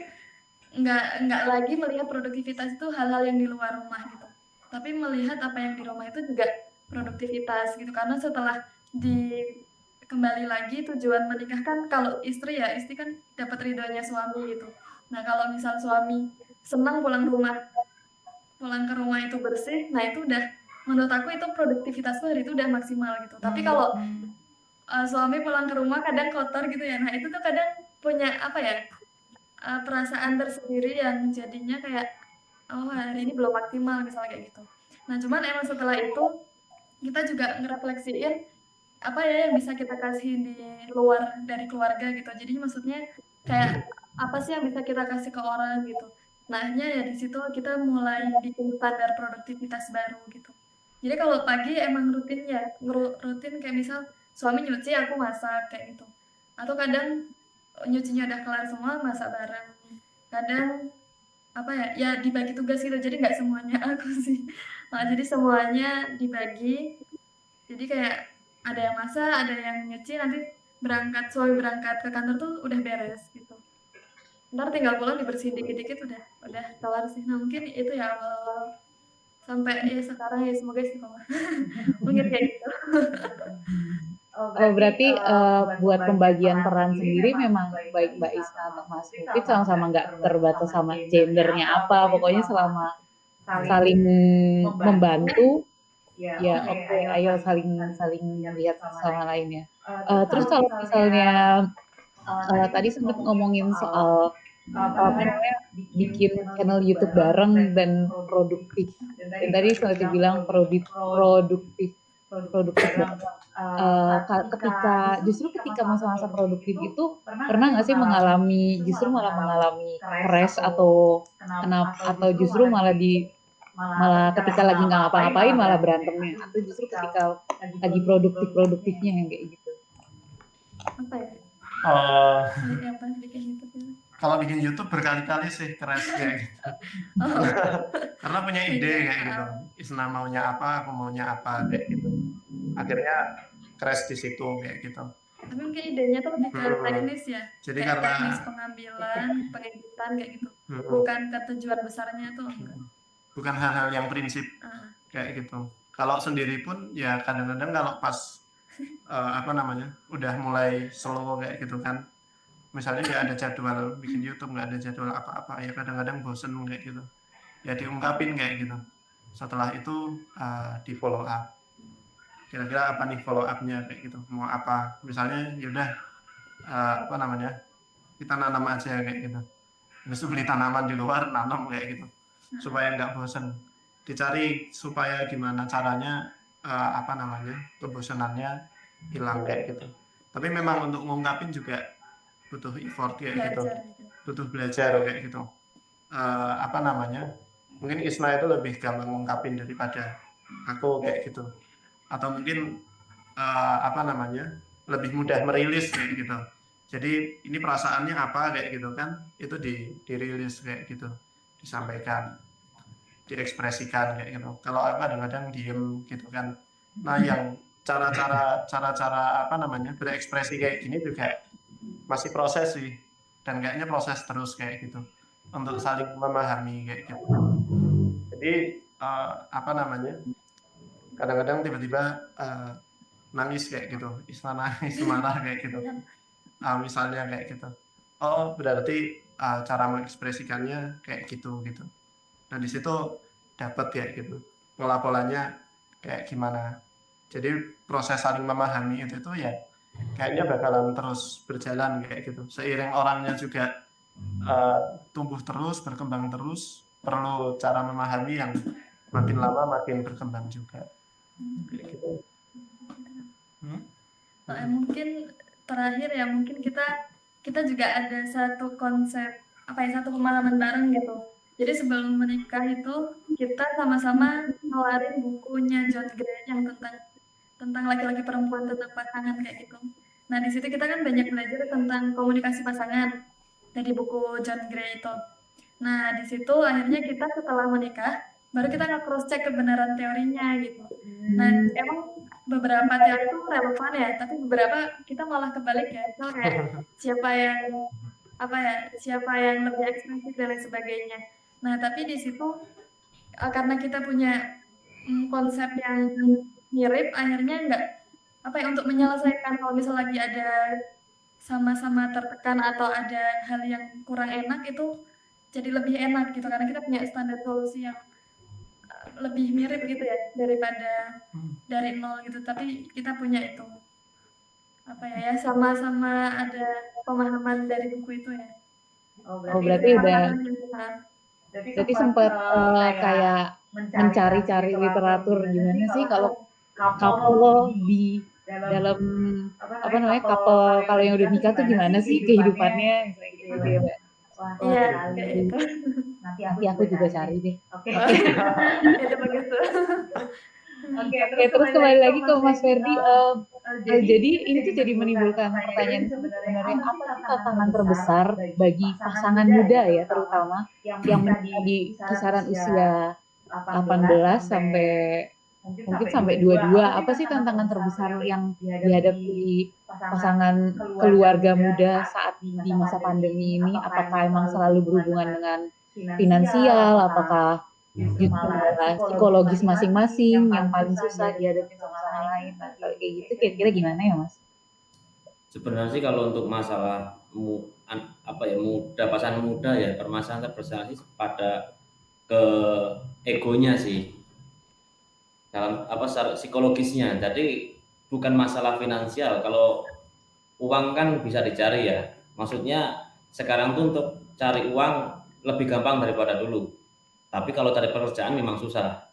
nggak lagi melihat produktivitas itu hal-hal yang di luar rumah gitu, tapi melihat apa yang di rumah itu juga produktivitas gitu. Karena setelah kembali lagi tujuan menikah kan, kalau istri kan dapat ridhonya suami gitu. Nah kalau misal suami senang pulang rumah pulang ke rumah itu bersih, nah itu udah menurut aku itu produktivitas tuh hari itu udah maksimal gitu. Tapi kalau suami pulang ke rumah kadang kotor gitu ya, nah itu tuh kadang punya apa ya, perasaan tersendiri yang jadinya kayak oh hari ini belum maksimal misalnya kayak gitu. Nah cuman emang setelah itu kita juga ngerefleksiin apa ya yang bisa kita kasih di luar dari keluarga gitu. Jadi maksudnya kayak apa sih yang bisa kita kasih ke orang gitu. Nah akhirnya ya di situ kita mulai bikin standar produktivitas baru gitu. Jadi kalau pagi emang rutin ya, rutin kayak misal suami nyuci aku masak kayak gitu. Atau kadang nyucinya udah kelar semua masak bareng. Kadang apa ya, ya dibagi tugas gitu. Jadi nggak semuanya aku sih. Nah, jadi semuanya dibagi. Jadi kayak ada yang masak, ada yang nyuci, nanti suami berangkat ke kantor tuh udah beres gitu. Ntar tinggal pulang dibersihin dikit-dikit udah kelar sih. Nah mungkin itu ya awal sampai ya sekarang ya semoga istiqomah. Mungkin kayak gitu. Oh, berarti buat pembagian peran sendiri memang baik Mbak Isna atau Mas Mufid sama-sama nggak terbatas sama gendernya apa, pokoknya selama saling membantu ya oke, ayo saling lihat sama lain ya. Terus kalau misalnya tadi sempat ngomongin soal apa namanya bikin channel YouTube bareng dan produktif. Dan tadi sempat dibilang produktif banget. Ketika masa-masa produktif itu pernah nggak sih justru malah mengalami crash atau justru malah ketika lagi nggak ngapa-ngapain malah berantemnya, atau justru ketika lagi produktifnya yang kayak gitu. Apa ya? Yang pas bikin YouTube itu. Kalau bikin YouTube berkali-kali sih crash kayak gitu. Karena punya ide kayak gitu. Isna maunya apa, aku maunya apa kayak gitu. Akhirnya crash di situ kayak gitu. Tapi mungkin idenya tuh lebih ke teknis ya. Jadi kayak karena teknis pengambilan, pengeditan kayak gitu. Bukan ke tujuan besarnya tuh enggak. Bukan hal-hal yang prinsip kayak gitu. Kalau sendiri pun ya kadang-kadang kalau pas udah mulai slow kayak gitu kan, misalnya nggak ada jadwal bikin YouTube, nggak ada jadwal apa-apa, ya kadang-kadang bosen kayak gitu, ya diungkapin kayak gitu. Setelah itu di follow up, kira-kira apa nih follow up-nya kayak gitu, mau apa, misalnya yaudah kita nanam aja kayak gitu, terus beli tanaman di luar, nanam kayak gitu, supaya nggak bosen, dicari supaya gimana caranya kebosanannya hilang kayak gitu. Tapi memang untuk ngungkapin juga butuh effort kayak gitu, butuh belajar kayak gitu. Mungkin Isna itu lebih gampang ngungkapin daripada aku kayak gitu, atau mungkin lebih mudah merilis kayak gitu. Jadi ini perasaannya apa kayak gitu kan, itu dirilis kayak gitu, disampaikan, diekspresikan kayak gitu. Kalau kadang-kadang diem gitu kan. Nah yang cara-cara berekspresi kayak gini juga masih proses sih, dan kayaknya proses terus kayak gitu untuk saling memahami kayak gitu. Jadi kadang-kadang tiba-tiba nangis kayak gitu, Isna nangis marah kayak gitu, misalnya kayak gitu. Oh berarti cara mengekspresikannya kayak gitu. Nah di situ dapat kayak gitu pola-polanya kayak gimana. Jadi proses saling memahami itu ya kayaknya bakalan terus berjalan kayak gitu. Seiring orangnya juga tumbuh terus, berkembang terus, perlu cara memahami yang makin lama makin berkembang juga. Kayak gitu. Mungkin terakhir ya, mungkin kita juga ada satu konsep satu pemahaman bareng gitu. Jadi sebelum menikah itu kita sama-sama ngeluarin bukunya John Gray yang tentang laki-laki perempuan, tentang pasangan kayak gitu. Nah di situ kita kan banyak belajar tentang komunikasi pasangan dari buku John Gray itu. Nah di situ akhirnya kita setelah menikah baru kita nge-cross check kebenaran teorinya gitu. Nah emang beberapa teori itu relevan ya, tapi beberapa kita malah kebalik ya. Misal kayak siapa yang lebih ekspresif dan lain sebagainya. Nah tapi di situ karena kita punya konsep yang mirip, akhirnya untuk menyelesaikan kalau misal lagi ada sama-sama tertekan atau ada hal yang kurang enak itu jadi lebih enak gitu, karena kita punya standar solusi yang lebih mirip gitu ya daripada dari nol gitu, tapi kita punya itu apa ya sama-sama ada pemahaman dari buku itu ya. Oh, Oh, berarti berarti udah Tantangan yang besar. berarti sempat kayak mencari-cari literatur gimana sih kalau couple di dalam apa namanya couple kalau yang udah nikah tuh gimana sih kehidupannya misalnya gitu ya Mbak. Wah, Iya, sekali. kayak gitu. Nanti Aku juga cari deh. Oke. Itu bagus tuh. Oke, Oke, terus kembali lagi ke Mas Ferdi. Jadi ini tuh jadi menimbulkan pertanyaan pertanyaan sebenarnya sebenarnya apa sih tantangan terbesar bagi pasangan muda ya terutama yang menikah di kisaran usia 18 sampai mungkin sampai 22. Apa sih tantangan terbesar yang dihadapi pasangan keluarga muda saat di masa pandemi ini? Apakah emang selalu berhubungan dengan finansial? Apakah malah psikologis masing-masing yang paling susah dihadapi sama lain? Nah, kalau kayak gitu kira-kira gimana ya Mas? Sebenarnya sih kalau untuk masalah muda, pasangan muda ya, permasalahan terbesar sih pada ke egonya sih, dalam secara psikologisnya. Jadi bukan masalah finansial. Kalau uang kan bisa dicari ya, maksudnya sekarang tuh untuk cari uang lebih gampang daripada dulu, tapi kalau cari pekerjaan memang susah.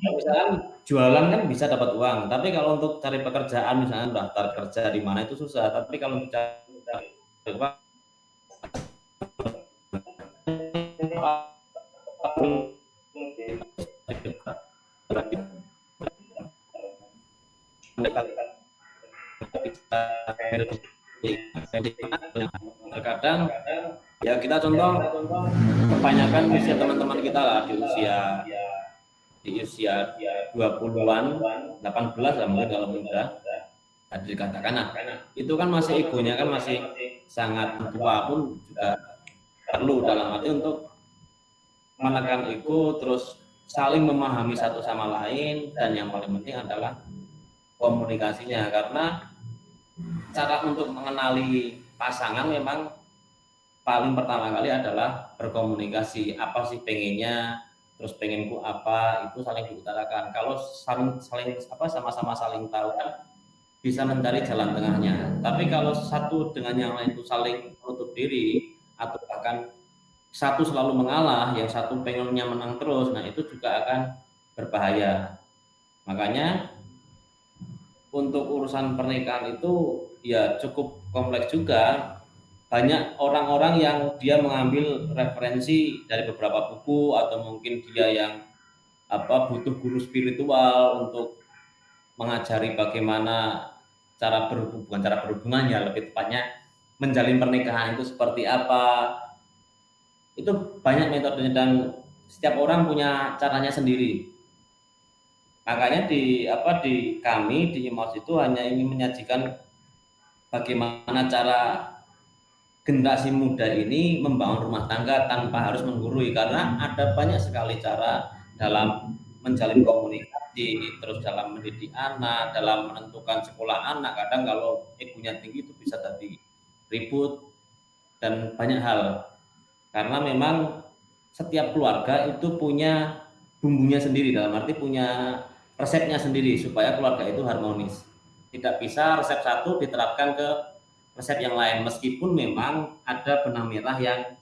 Misalkan jualan kan bisa dapat uang, tapi kalau untuk cari pekerjaan misalnya daftar kerja di mana itu susah. Tapi kalau untuk cari uang terkadang ya kita contoh kebanyakan usia teman-teman kita lah di usia 20-an, 18 lah mungkin kalau muda. Tadi dikatakan itu kan masih egonya kan masih sangat tua pun juga perlu dalam arti untuk menekan ego, terus saling memahami satu sama lain, dan yang paling penting adalah komunikasinya, karena cara untuk mengenali pasangan memang paling pertama kali adalah berkomunikasi. Apa sih pengennya, terus pengenku apa, itu saling diutarakan. Kalau sama-sama saling tahu kan bisa mencari jalan tengahnya. Tapi kalau satu dengan yang lain itu saling menutup diri atau bahkan satu selalu mengalah, yang satu pengennya menang terus, nah itu juga akan berbahaya. Makanya untuk urusan pernikahan itu ya cukup kompleks juga. Banyak orang-orang yang dia mengambil referensi dari beberapa buku, atau mungkin dia yang butuh guru spiritual untuk mengajari bagaimana cara berhubungan ya, lebih tepatnya menjalin pernikahan itu seperti apa. Itu banyak metodenya dan setiap orang punya caranya sendiri. Makanya di kami di IMAUS itu hanya ingin menyajikan bagaimana cara generasi muda ini membangun rumah tangga tanpa harus menggurui, karena ada banyak sekali cara dalam menjalin komunikasi, terus dalam mendidik anak, dalam menentukan sekolah anak. Kadang kalau egonya tinggi itu bisa jadi ribut dan banyak hal. Karena memang setiap keluarga itu punya bumbunya sendiri, dalam arti punya resepnya sendiri supaya keluarga itu harmonis. Tidak bisa resep satu diterapkan ke resep yang lain, meskipun memang ada benang merah yang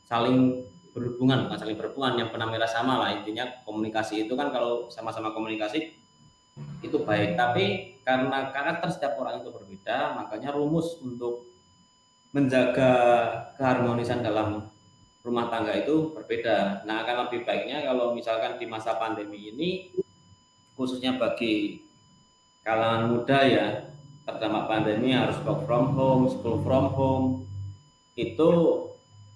saling berhubungan, bukan saling berhubungan, yang benang merah sama lah. Intinya komunikasi itu kan kalau sama-sama komunikasi itu baik, tapi karena karakter setiap orang itu berbeda, makanya rumus untuk menjaga keharmonisan dalam rumah tangga itu berbeda. Nah, akan lebih baiknya kalau misalkan di masa pandemi ini, khususnya bagi kalangan muda ya, terdampak pandemi harus work from home, school from home, itu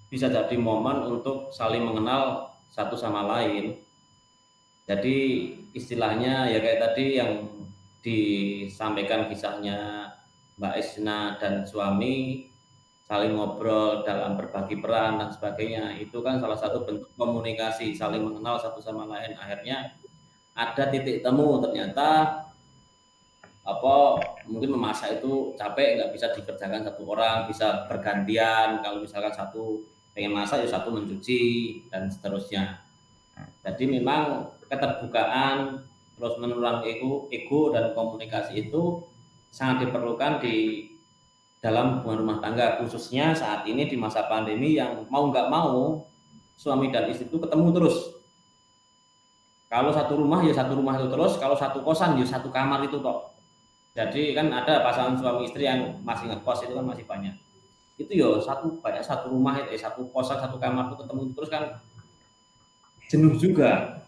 bisa jadi momen untuk saling mengenal satu sama lain. Jadi istilahnya ya kayak tadi yang disampaikan kisahnya Mbak Isna dan suami, saling ngobrol dalam berbagi peran dan sebagainya, itu kan salah satu bentuk komunikasi, saling mengenal satu sama lain. Akhirnya ada titik temu, ternyata mungkin memasak itu capek, nggak bisa dikerjakan satu orang, bisa bergantian. Kalau misalkan satu pengen masak ya satu mencuci dan seterusnya. Jadi memang keterbukaan terus menulang ego dan komunikasi itu sangat diperlukan di dalam hubungan rumah tangga, khususnya saat ini di masa pandemi yang mau nggak mau suami dan istri itu ketemu terus. Kalau satu rumah ya satu rumah itu terus, kalau satu kosan ya satu kamar itu toh. Jadi kan ada pasangan suami istri yang masih ngekos itu kan masih banyak. Itu ya satu rumah itu satu kosan satu kamar itu ketemu terus kan jenuh juga.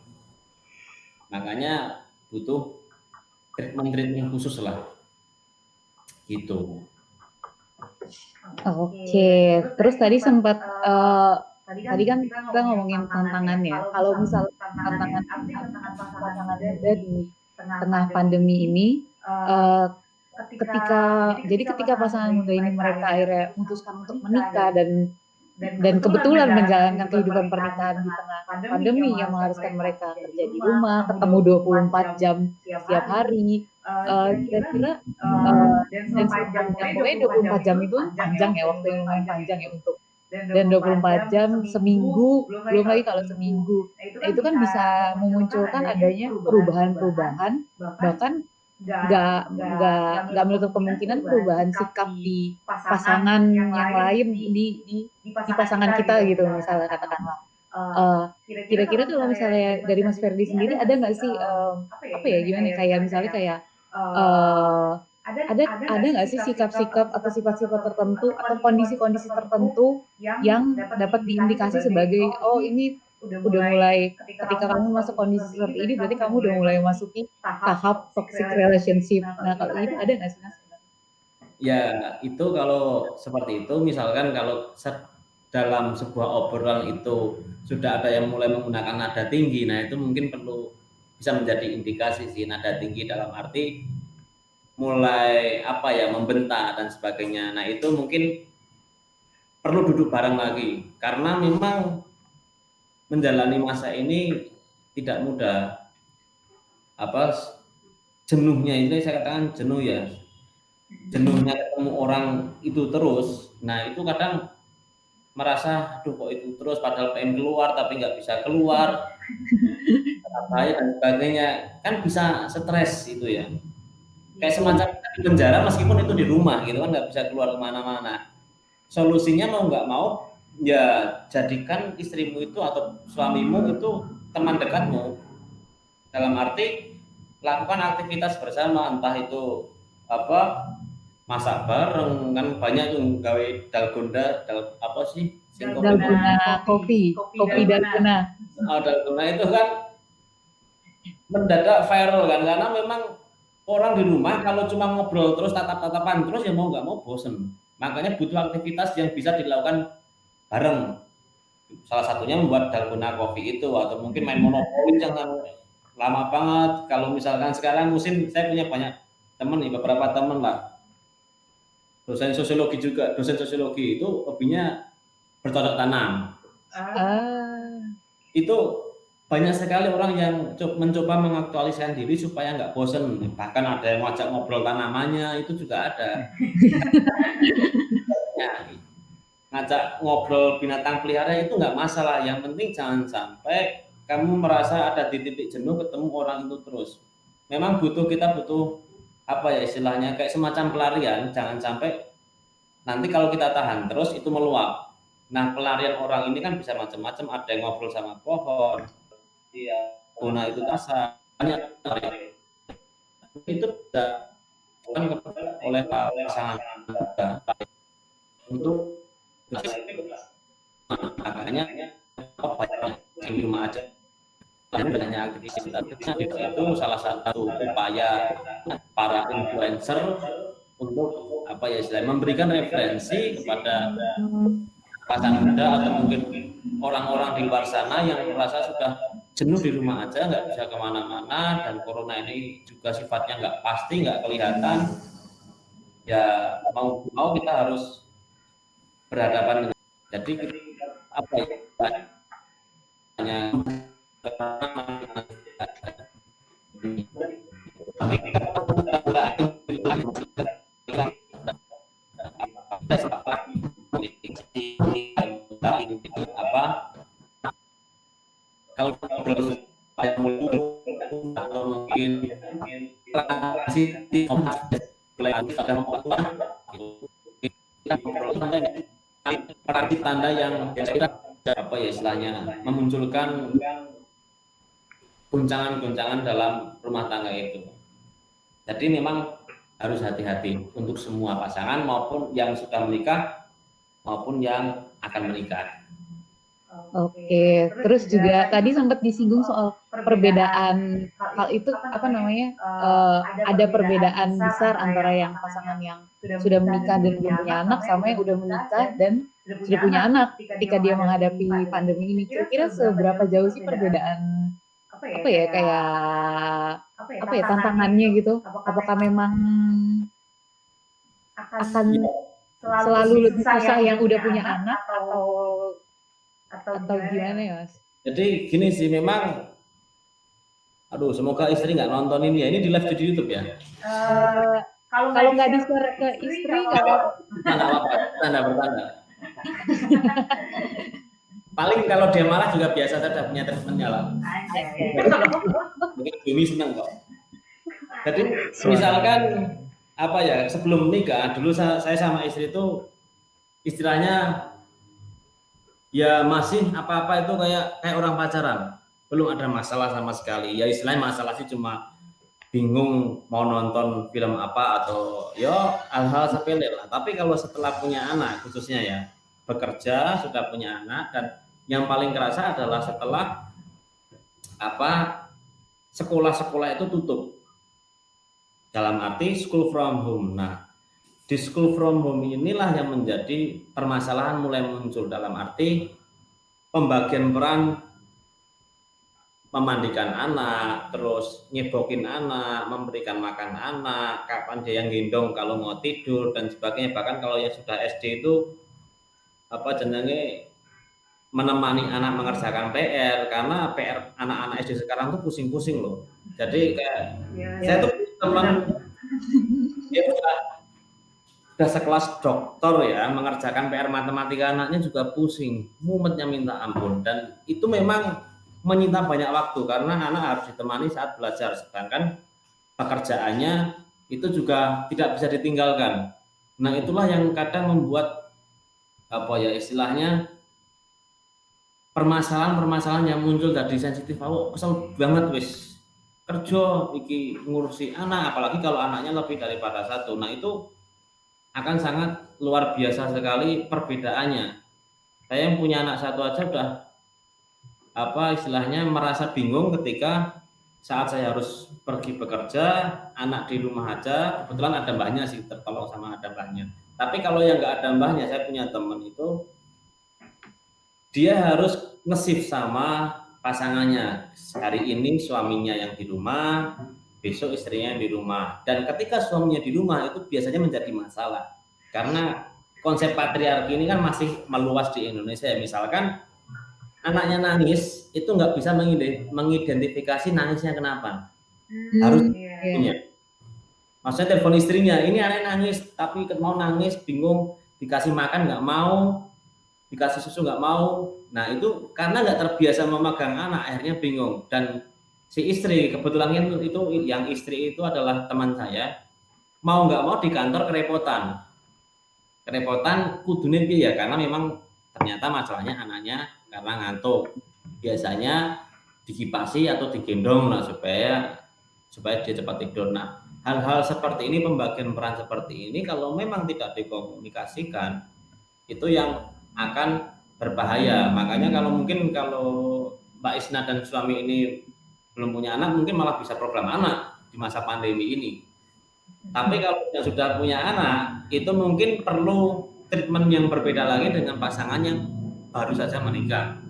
Makanya butuh treatment khusus lah. Gitu. Oke, terus tadi sempat tadi kan kita ngomongin tantangannya. Kalau misal tantangan pasangan muda di tengah pandemi ini, ketika pasangan muda ini mereka akhirnya memutuskan untuk menikah dan kebetulan menjalankan kehidupan pernikahan di tengah pandemi yang mengharuskan mereka kerja di rumah, ketemu 24 jam setiap hari, kira-kira dan pokoknya 24 jam itu panjang ya, waktu yang lumayan panjang ya untuk dan 24 jam seminggu, belum lagi kalau seminggu. Nah, itu kan bisa memunculkan adanya perubahan-perubahan, bahkan nggak menutup kemungkinan perubahan sikap di pasangan yang lain di pasangan kita gitu, misalnya katakanlah. Kira-kira kalau misalnya dari Mas Ferdi sendiri ada nggak sih apa ya gimana kayak misalnya kayak ada nggak sih sikap-sikap atau sifat-sifat tertentu atau kondisi-kondisi tertentu yang dapat diindikasi sebagai oh ini udah mulai ketika kamu masuk kondisi seperti ini berarti kamu udah mulai masuki tahap toxic relationship. Nah kalau itu ada nggak sih Mas? Ya itu kalau seperti itu misalkan kalau dalam sebuah obrolan itu sudah ada yang mulai menggunakan nada tinggi, nah itu mungkin perlu bisa menjadi indikasi sih. Nada tinggi dalam arti mulai membentak dan sebagainya. Nah itu mungkin perlu duduk bareng lagi karena memang menjalani masa ini tidak mudah. Jenuhnya itu saya katakan jenuh ya. Jenuhnya ketemu orang itu terus. Nah itu kadang merasa aduh kok itu terus padahal pengen keluar tapi nggak bisa keluar. Bahaya dan sebagainya. Kan bisa stres itu ya. Kayak semacam di penjara meskipun itu di rumah gitu kan nggak bisa keluar kemana-mana. Solusinya mau nggak mau ya jadikan istrimu itu atau suamimu itu teman dekatmu, dalam arti lakukan aktivitas bersama, entah itu masak bareng, kan banyak tuh gawe dalgona kopi dalgona. Dalgona itu kan mendadak viral kan karena memang orang di rumah kalau cuma ngobrol terus tatap-tatapan terus ya mau nggak mau bosen. Makanya butuh aktivitas yang bisa dilakukan bareng. Salah satunya membuat dalgona kopi itu atau mungkin main monopoli jangan lama banget. Kalau misalkan sekarang musim saya punya banyak teman nih, beberapa teman lah. Dosen sosiologi itu hobinya bercocok tanam. Itu banyak sekali orang yang mencoba mengaktualisasikan diri supaya nggak bosen. Bahkan ada yang ngajak ngobrol tanamannya, itu juga ada. Ngajak ngobrol binatang pelihara itu nggak masalah. Yang penting jangan sampai kamu merasa ada di titik jenuh ketemu orang itu terus. Memang kita butuh istilahnya kayak semacam pelarian. Jangan sampai nanti kalau kita tahan terus itu meluap. Nah pelarian orang ini kan bisa macam-macam. Ada yang ngobrol sama pohon. Guna itu rasa banyak itu tidak oleh pasangan untuk makanya di rumah aja banyak aktivitas itu salah satu upaya para influencer untuk istilahnya memberikan referensi kepada pasangan muda atau mungkin orang-orang di luar sana yang merasa sudah jenuh di rumah aja, nggak bisa kemana-mana, dan corona ini juga sifatnya nggak pasti, nggak kelihatan. Ya mau kita harus berhadapan dengan. Jadi kalau ngobrol supaya mulu atau mungkin transisi mulai ada tanda yang apa ya istilahnya memunculkan guncangan-guncangan dalam rumah tangga itu. Jadi memang harus hati-hati untuk semua pasangan maupun yang sudah menikah maupun yang akan menikah. Oke, terus juga tadi sempat disinggung soal perbedaan hal itu apa namanya? Ada perbedaan besar antara yang pasangan yang sudah menikah dan belum punya anak sama yang udah menikah dan sudah punya anak ketika dia menghadapi pandemi ini. Kira-kira seberapa jauh sih perbedaan apa ya kayak apa ya tantangannya gitu? Apakah memang akan selalu lebih susah yang udah punya anak atau gimana ya Mas? Jadi gini sih memang, aduh semoga istri nggak nonton ini ya, ini di live di YouTube ya. Kalau nggak di-share ke istri nggak apa-apa, tanda bertanda. Paling kalau dia marah juga biasa, saya udah punya treatmentnya lah. Mungkin Jumi seneng kok. Jadi misalkan apa ya, sebelum nikah dulu saya sama istri itu istilahnya ya masih apa-apa itu kayak orang pacaran, belum ada masalah sama sekali. Ya istilahnya masalah sih cuma bingung mau nonton film apa atau ya hal-hal sepele lah. Tapi kalau setelah punya anak khususnya ya, bekerja sudah punya anak, dan yang paling kerasa adalah setelah sekolah-sekolah itu tutup. Dalam arti school from home. Nah, di school from home inilah yang menjadi permasalahan mulai muncul, dalam arti pembagian peran memandikan anak, terus nyebokin anak, memberikan makan anak, kapan dia yang gendong kalau mau tidur dan sebagainya. Bahkan kalau yang sudah SD itu jenenge menemani anak mengerjakan PR, karena PR anak-anak SD sekarang tuh pusing-pusing loh. Jadi kayak saya tuh teman dia udah sekelas dokter ya, mengerjakan PR matematika anaknya juga pusing, mumetnya minta ampun, dan itu memang menyita banyak waktu karena anak harus ditemani saat belajar, sedangkan pekerjaannya itu juga tidak bisa ditinggalkan. Nah itulah yang kadang membuat istilahnya permasalahan-permasalahan yang muncul tadi sensitif. Aku kesel banget wis kerja iki ngurusi anak, apalagi kalau anaknya lebih daripada satu. Nah itu akan sangat luar biasa sekali perbedaannya. Saya yang punya anak satu aja udah istilahnya merasa bingung ketika saat saya harus pergi bekerja, anak di rumah aja. Kebetulan ada mbahnya sih, tertolong sama ada mbahnya. Tapi kalau yang nggak ada mbahnya, saya punya teman itu dia harus nge-shift sama pasangannya. Hari ini suaminya yang di rumah, besok istrinya yang di rumah. Dan ketika suaminya di rumah itu biasanya menjadi masalah. Karena konsep patriarki ini kan masih meluas di Indonesia. Misalkan anaknya nangis, itu nggak bisa mengidentifikasi nangisnya kenapa. Harus punya. Maksudnya telepon istrinya, ini anak nangis, tapi mau nangis, bingung, dikasih makan nggak mau, dikasih susu nggak mau. Nah itu karena nggak terbiasa memegang anak, akhirnya bingung. Dan si istri, kebetulan itu yang istri itu adalah teman saya, mau nggak mau di kantor kerepotan kudune ya, karena memang ternyata masalahnya anaknya karena ngantuk, biasanya dikipasi atau digendong lah supaya dia cepat tidur. Nah hal-hal seperti ini, pembagian peran seperti ini kalau memang tidak dikomunikasikan itu yang akan berbahaya. Makanya kalau Mbak Isna dan suami ini belum punya anak, mungkin malah bisa program anak di masa pandemi ini. Tapi kalau sudah punya anak, itu mungkin perlu treatment yang berbeda lagi dengan pasangan yang baru saja menikah.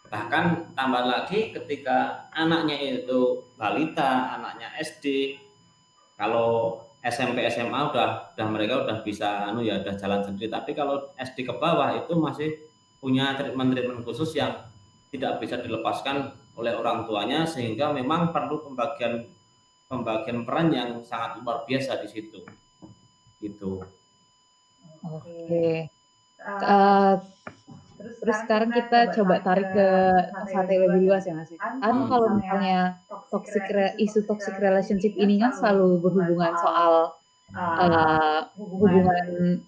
Bahkan tambah lagi ketika anaknya itu balita, anaknya SD, kalau SMP SMA mereka udah bisa udah jalan sendiri. Tapi kalau SD ke bawah itu masih punya treatment khusus yang tidak bisa dilepaskan oleh orang tuanya, sehingga memang perlu pembagian peran yang sangat luar biasa di situ. Gitu. Oke. Terus sekarang kita coba tarik ke sate lebih luas ya Mas. Kan kalau misalnya isu toxic relationship ini kan selalu berhubungan soal hubungan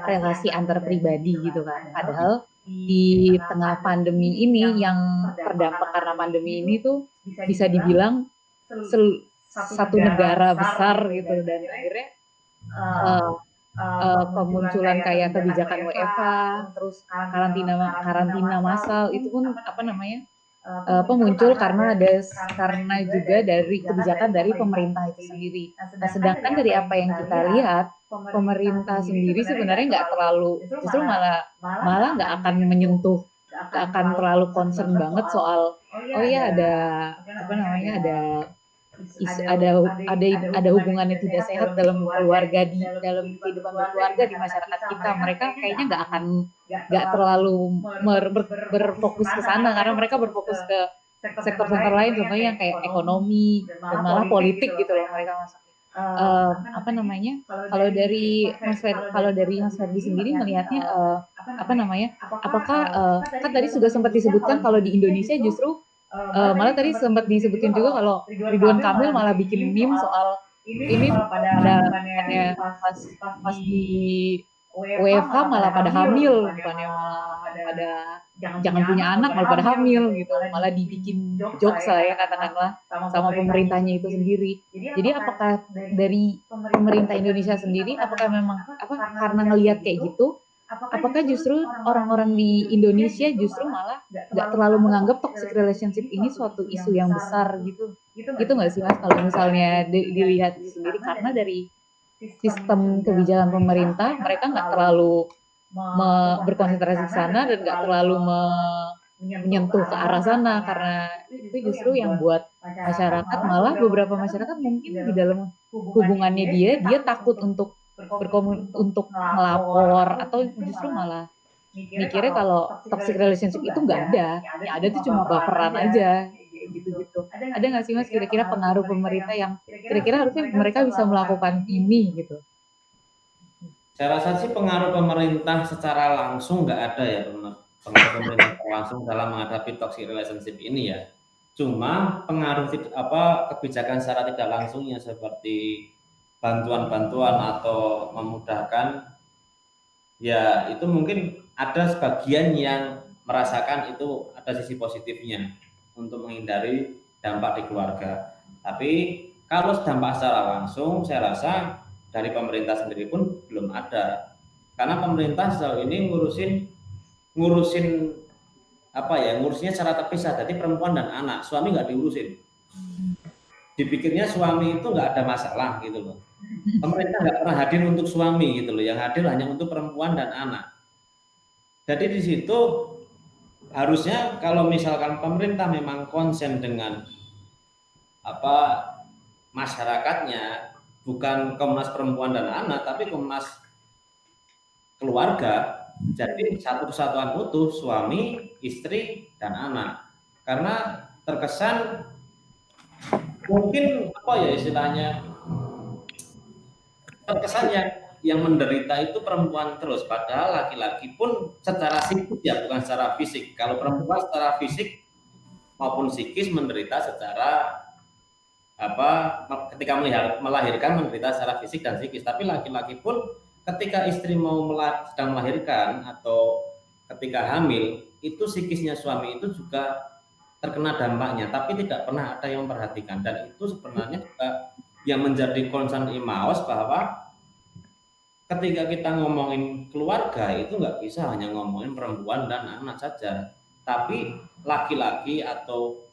relasi antar pribadi gitu kan. Padahal di tengah pandemi ini yang terdampak karena pandemi ini tuh bisa dibilang satu negara besar gitu, dan akhirnya kemunculan kayak kebijakan WFH, terus karantina massal itu pun muncul karena juga dari kebijakan dari pemerintah itu sendiri. Nah, sedangkan dari apa yang kita lihat, pemerintah sendiri sebenarnya nggak terlalu, justru malah nggak akan menyentuh, nggak akan terlalu concern banget soal ada hubungan yang tidak sehat dalam keluarga, dalam kehidupan berkeluarga di masyarakat kita. Mereka kayaknya nggak terlalu berfokus ke sana, karena mereka berfokus ke sektor-sektor lain, contohnya yang kayak ekonomi dan malah politik gitu loh mereka masuk. Kalau dari Mas Ferdi sendiri melihatnya apakah kan tadi sudah sempat disebutkan kalau di Indonesia justru malah tadi sempat disebutin juga kalau Ridwan Kamil malah bikin meme soal ini pada pas di WFH malah pada hamil, bukannya malah pada jangan punya anak malah pada hamil gitu, malah dibikin jokes lah ya katakanlah sama pemerintahnya itu sendiri. Jadi apakah dari pemerintah Indonesia sendiri, apakah memang karena ngelihat kayak gitu, apakah justru orang-orang di Indonesia justru malah nggak terlalu menganggap toxic relationship ini suatu isu yang besar gitu nggak sih Mas, kalau misalnya dilihat sendiri, karena dari sistem kebijakan pemerintah mereka nggak terlalu berkonsentrasi ke sana dan nggak terlalu menyentuh ke arah sana, karena itu justru yang buat masyarakat, malah beberapa masyarakat mungkin di dalam hubungannya dia takut untuk melapor, atau justru malah mikirnya kalau toxic relationship itu nggak ada, yang ada itu cuma baperan aja gitu. Ada nggak sih Mas kira-kira pengaruh pemerintah yang kira-kira harusnya mereka bisa melakukan ini gitu? Saya rasa sih pengaruh pemerintah secara langsung nggak ada ya, pengaruh pemerintah langsung dalam menghadapi toxic relationship ini ya. Cuma pengaruh kebijakan secara tidak langsungnya seperti bantuan-bantuan atau memudahkan, ya itu mungkin ada sebagian yang merasakan itu ada sisi positifnya untuk menghindari dampak di keluarga. Tapi kalau dampak secara langsung, saya rasa dari pemerintah sendiri pun belum ada, karena pemerintah sejauh ini ngurusnya secara terpisah, jadi perempuan dan anak, suami nggak diurusin. Dipikirnya suami itu nggak ada masalah gitu loh. Pemerintah nggak pernah hadir untuk suami gitu loh, yang hadir hanya untuk perempuan dan anak. Jadi di situ harusnya kalau misalkan pemerintah memang konsen dengan masyarakatnya, bukan Komnas Perempuan dan Anak, tapi Komnas Keluarga, jadi satu kesatuan utuh suami, istri, dan anak. Karena terkesan mungkin terkesan yang menderita itu perempuan terus, padahal laki-laki pun secara psikis ya, bukan secara fisik. Kalau perempuan secara fisik maupun psikis menderita secara ketika melahirkan menderita secara fisik dan psikis, tapi laki-laki pun ketika istri sedang melahirkan atau ketika hamil, itu psikisnya suami itu juga terkena dampaknya, tapi tidak pernah ada yang memperhatikan. Dan itu sebenarnya juga yang menjadi concern IMAOS, bahwa ketika kita ngomongin keluarga itu nggak bisa hanya ngomongin perempuan dan anak saja, tapi laki-laki atau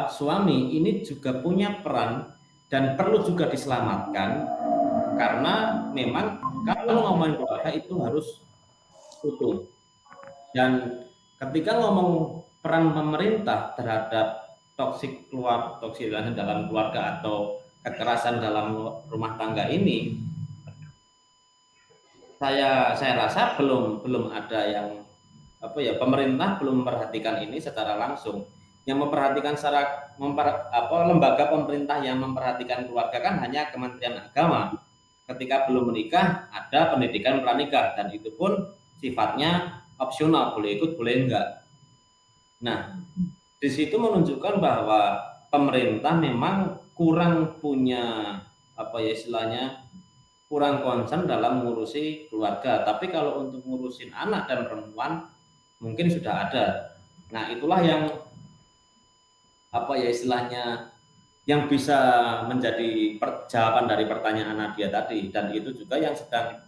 suami ini juga punya peran dan perlu juga diselamatkan, karena memang kalau ngomongin keluarga itu harus utuh. Dan ketika ngomong peran pemerintah terhadap toksik dalam keluarga atau kekerasan dalam rumah tangga ini, saya rasa belum ada yang pemerintah belum memperhatikan ini secara langsung. Yang memperhatikan lembaga pemerintah yang memperhatikan keluarga kan hanya Kementerian Agama. Ketika belum menikah ada pendidikan pranikah, dan itu pun sifatnya opsional, boleh ikut boleh enggak. Nah, di situ menunjukkan bahwa pemerintah memang kurang punya apa ya istilahnya, kurang concern dalam mengurusi keluarga. Tapi kalau untuk ngurusin anak dan perempuan mungkin sudah ada. Nah, itulah yang apa ya istilahnya yang bisa menjadi jawaban dari pertanyaan Nadia tadi, dan itu juga yang sedang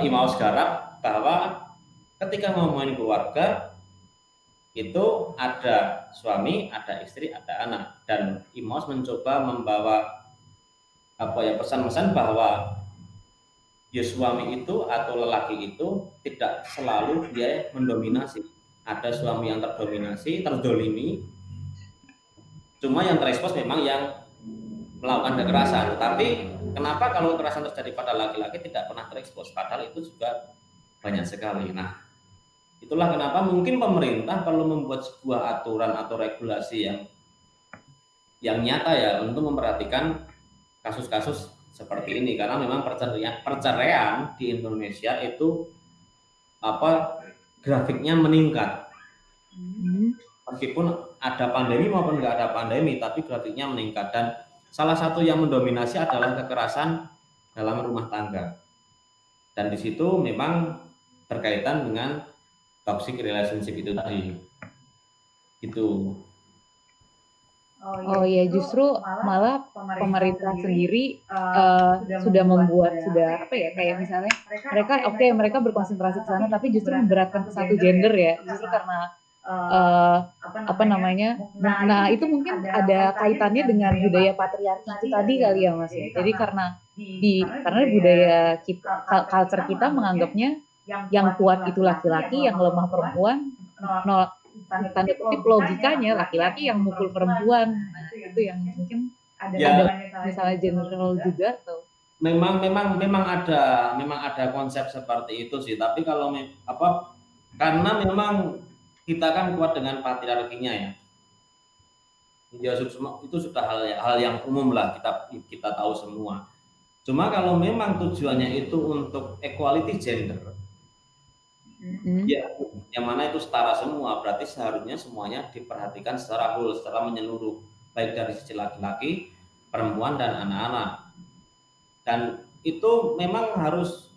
Imaus garap, bahwa ketika ngomongin keluarga itu ada suami, ada istri, ada anak, dan Imaus mencoba membawa pesan-pesan bahwa ya suami itu atau lelaki itu tidak selalu dia mendominasi. Ada suami yang terdominasi, terdolimi, cuma yang terekspos memang yang melakukan kekerasan. Tapi kenapa kalau kekerasan terjadi pada laki-laki tidak pernah terekspos, padahal itu juga banyak sekali. Nah, itulah kenapa mungkin pemerintah perlu membuat sebuah aturan atau regulasi yang nyata ya untuk memperhatikan kasus-kasus seperti ini, karena memang perceraian di Indonesia itu grafiknya meningkat. Meskipun ada pandemi maupun nggak ada pandemi, tapi grafiknya meningkat, dan salah satu yang mendominasi adalah kekerasan dalam rumah tangga. Dan di situ memang berkaitan dengan toxic relationship itu tadi. Gitu. Oh ya, justru malah pemerintah sendiri sudah membuat kayak misalnya mereka berkonsentrasi ke sana, tapi justru memberatkan ke satu gender ya, justru karena nah itu mungkin ada kaitannya dengan budaya patriarki itu tadi kali ya Mas ya. Jadi karena budaya kita, culture kita menganggapnya yang kuat itu laki-laki, yang lemah perempuan. Tanda kutip logikanya laki-laki yang mukul perempuan. Nah, itu yang mungkin ada misalnya general juga atau memang ada konsep seperti itu sih, tapi kalau karena memang kita kan kuat dengan patriarkinya ya. Ya itu sudah hal yang umum lah, kita tahu semua. Cuma kalau memang tujuannya itu untuk equality gender, ya yang mana itu setara semua, berarti seharusnya semuanya diperhatikan secara whole, secara menyeluruh, baik dari sisi laki-laki, perempuan, dan anak-anak. Dan itu memang harus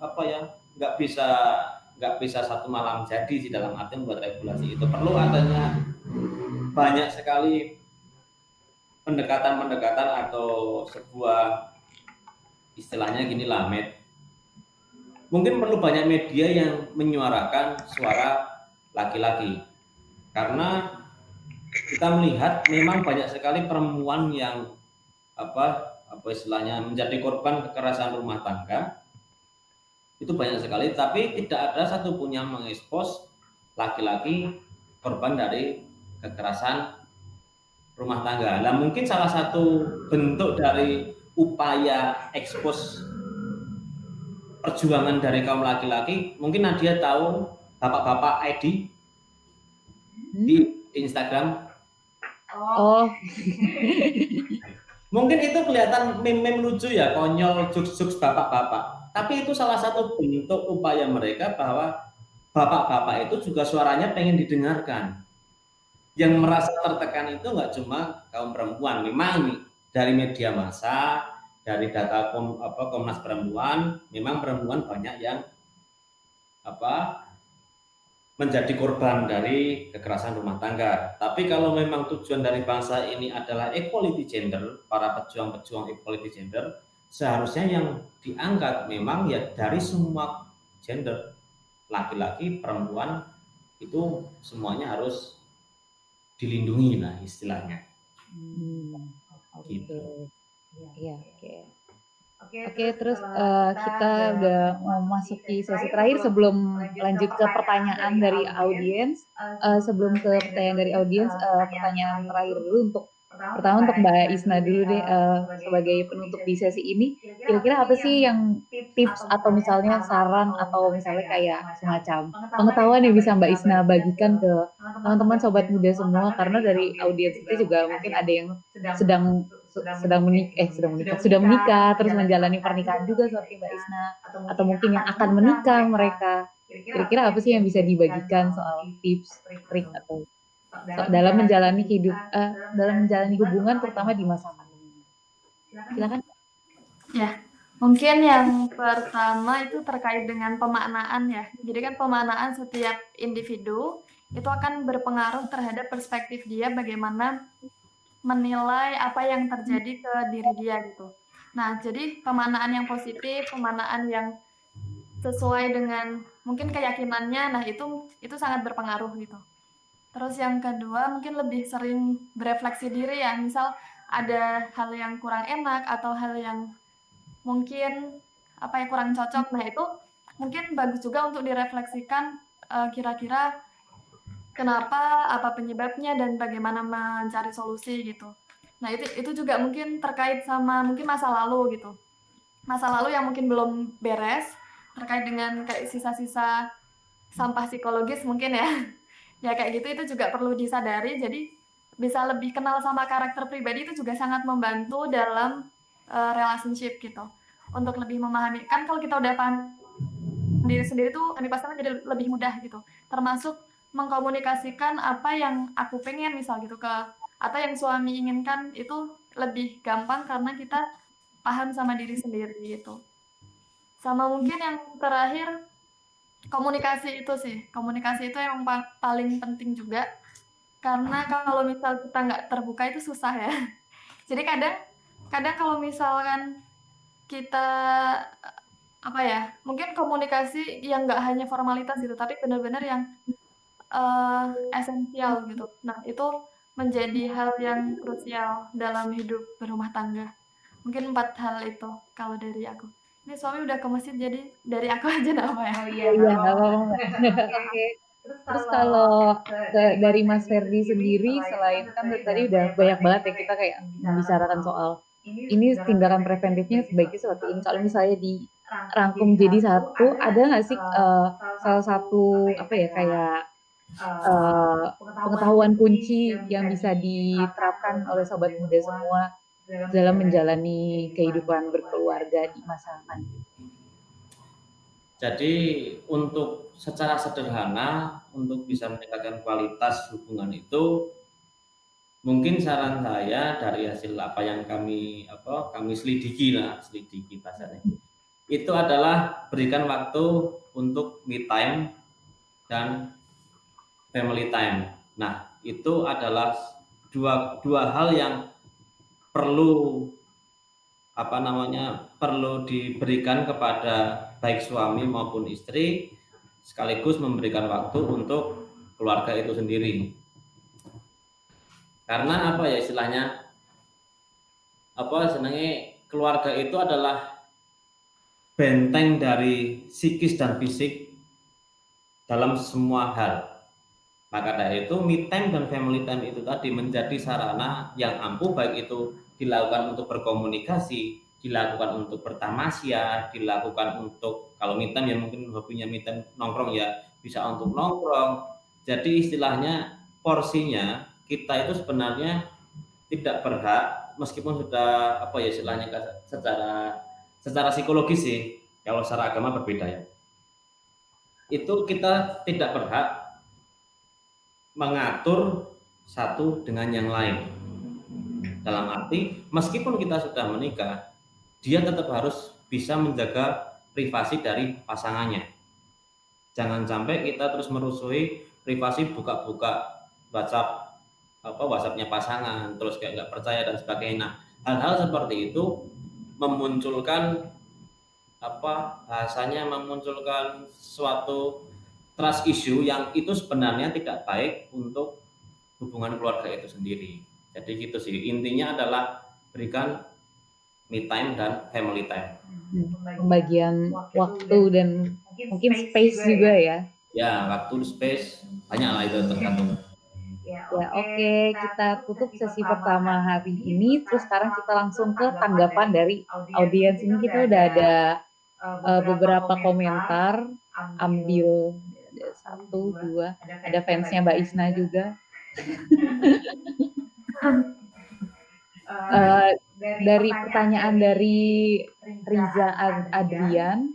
nggak bisa satu malam jadi sih, dalam arti membuat regulasi itu perlu adanya banyak sekali pendekatan atau sebuah istilahnya gini lah, mungkin perlu banyak media yang menyuarakan suara laki-laki, karena kita melihat memang banyak sekali perempuan yang istilahnya menjadi korban kekerasan rumah tangga. Itu banyak sekali, tapi tidak ada satupun yang mengekspos laki-laki korban dari kekerasan rumah tangga. Nah, mungkin salah satu bentuk dari upaya ekspos perjuangan dari kaum laki-laki, mungkin Nadia tahu bapak-bapak ID di Instagram. Oh. Mungkin itu kelihatan meme lucu ya, konyol, jokes bapak-bapak. Tapi itu salah satu bentuk upaya mereka bahwa bapak-bapak itu juga suaranya pengen didengarkan. Yang merasa tertekan itu nggak cuma kaum perempuan, memang dari media massa, dari data Komnas Perempuan, memang perempuan banyak yang menjadi korban dari kekerasan rumah tangga. Tapi kalau memang tujuan dari bangsa ini adalah equality gender, para pejuang-pejuang equality gender, seharusnya yang diangkat memang ya dari semua gender, laki-laki, perempuan, itu semuanya harus dilindungi lah istilahnya. Gitu. Iya, Oke, terus kita udah mau masuki sesi terakhir sebelum lanjut ke pertanyaan dari audiens. Pertanyaan terakhir dulu untuk Mbak Isna dulu deh, sebagai penutup di sesi ini. Kira-kira apa sih yang tips atau misalnya saran atau misalnya kayak semacam pengetahuan yang bisa Mbak Isna bagikan ke teman-teman sobat muda semua, karena dari audiens kita juga mungkin ada yang sudah menikah terus menjalani pernikahan juga seperti Mbak Isna, atau mungkin yang akan menikah mereka. kira-kira apa sih yang bisa dibagikan soal tips, trik atau dalam menjalani dalam menjalani hubungan terutama di masa pandemi? Silakan. Ya, mungkin yang pertama itu terkait dengan pemaknaan ya. Jadi kan pemaknaan setiap individu itu akan berpengaruh terhadap perspektif dia bagaimana menilai apa yang terjadi ke diri dia gitu. Nah, jadi pemaknaan yang positif, pemaknaan yang sesuai dengan mungkin keyakinannya, nah itu sangat berpengaruh gitu. Terus yang kedua mungkin lebih sering berefleksi diri ya, misal ada hal yang kurang enak atau hal yang mungkin kurang cocok. Nah, itu mungkin bagus juga untuk direfleksikan kira-kira kenapa, apa penyebabnya dan bagaimana mencari solusi gitu. Nah, itu juga mungkin terkait sama mungkin masa lalu gitu. Masa lalu yang mungkin belum beres terkait dengan kayak sisa-sisa sampah psikologis mungkin ya. Ya kayak gitu itu juga perlu disadari. Jadi bisa lebih kenal sama karakter pribadi itu juga sangat membantu dalam relationship gitu. Untuk lebih memahami, kan kalau kita udah paham diri sendiri tuh demi pasangan jadi lebih mudah gitu. Termasuk mengkomunikasikan apa yang aku pengen misal gitu atau yang suami inginkan itu lebih gampang karena kita paham sama diri sendiri gitu. Sama mungkin yang terakhir komunikasi itu sih. Komunikasi itu yang paling penting juga karena kalau misal kita nggak terbuka itu susah ya. Jadi kadang kalau misalkan kita mungkin komunikasi yang nggak hanya formalitas gitu, tapi benar-benar yang esensial gitu. Nah, itu menjadi hal yang krusial dalam hidup berumah tangga. Mungkin 4 hal itu kalau dari aku. Ini suami udah ke masjid, jadi dari aku aja nggak apa ya. Oh iya, Iya, nggak nggak apa-apa. apa-apa. Oke. Terus kalau dari Mas Ferdi sendiri, selain kan tadi udah banyak banget ya kita kayak membicarakan soal ini tindakan preventifnya sebaiknya seperti ini. Kalau misalnya dirangkum jadi satu, ada nggak sih salah satu kayak pengetahuan kunci yang bisa diterapkan oleh sobat muda semua dalam menjalani kehidupan berkeluarga di masa pandemi? Jadi untuk secara sederhana untuk bisa meningkatkan kualitas hubungan itu, mungkin saran saya dari hasil apa yang kami selidiki bahasanya, itu adalah berikan waktu untuk me time dan family time. Nah, itu adalah dua hal yang perlu perlu diberikan kepada baik suami maupun istri, sekaligus memberikan waktu untuk keluarga itu sendiri. Karena istilahnya keluarga itu adalah benteng dari psikis dan fisik dalam semua hal. Maka dari itu me time dan family time itu tadi menjadi sarana yang ampuh, baik itu dilakukan untuk berkomunikasi, dilakukan untuk bertamasya, dilakukan untuk kalau me time ya mungkin hobinya me time nongkrong ya bisa untuk nongkrong. Jadi istilahnya porsinya kita itu sebenarnya tidak berhak, meskipun sudah istilahnya secara psikologis sih, kalau secara agama berbeda ya. Itu kita tidak berhak mengatur satu dengan yang lain. Dalam arti, meskipun kita sudah menikah, dia tetap harus bisa menjaga privasi dari pasangannya. Jangan sampai kita terus merusuhi privasi, buka-buka WhatsApp-nya pasangan, terus kayak nggak percaya dan sebagainya. Nah, hal-hal seperti itu memunculkan memunculkan suatu trust issue yang itu sebenarnya tidak baik untuk hubungan keluarga itu sendiri. Jadi gitu sih, intinya adalah berikan me time dan family time. Pembagian waktu dan mungkin space juga ya. Ya, waktu, space, banyak lah itu tergantung. Ya, oke. Kita tutup sesi pertama hari ini. Terus sekarang kita langsung ke tanggapan dari audiens ini. Kita udah ada beberapa komentar. Ambil 1, 2. Ada fansnya Mbak Isna juga. Dari pertanyaan dari Riza Adrian,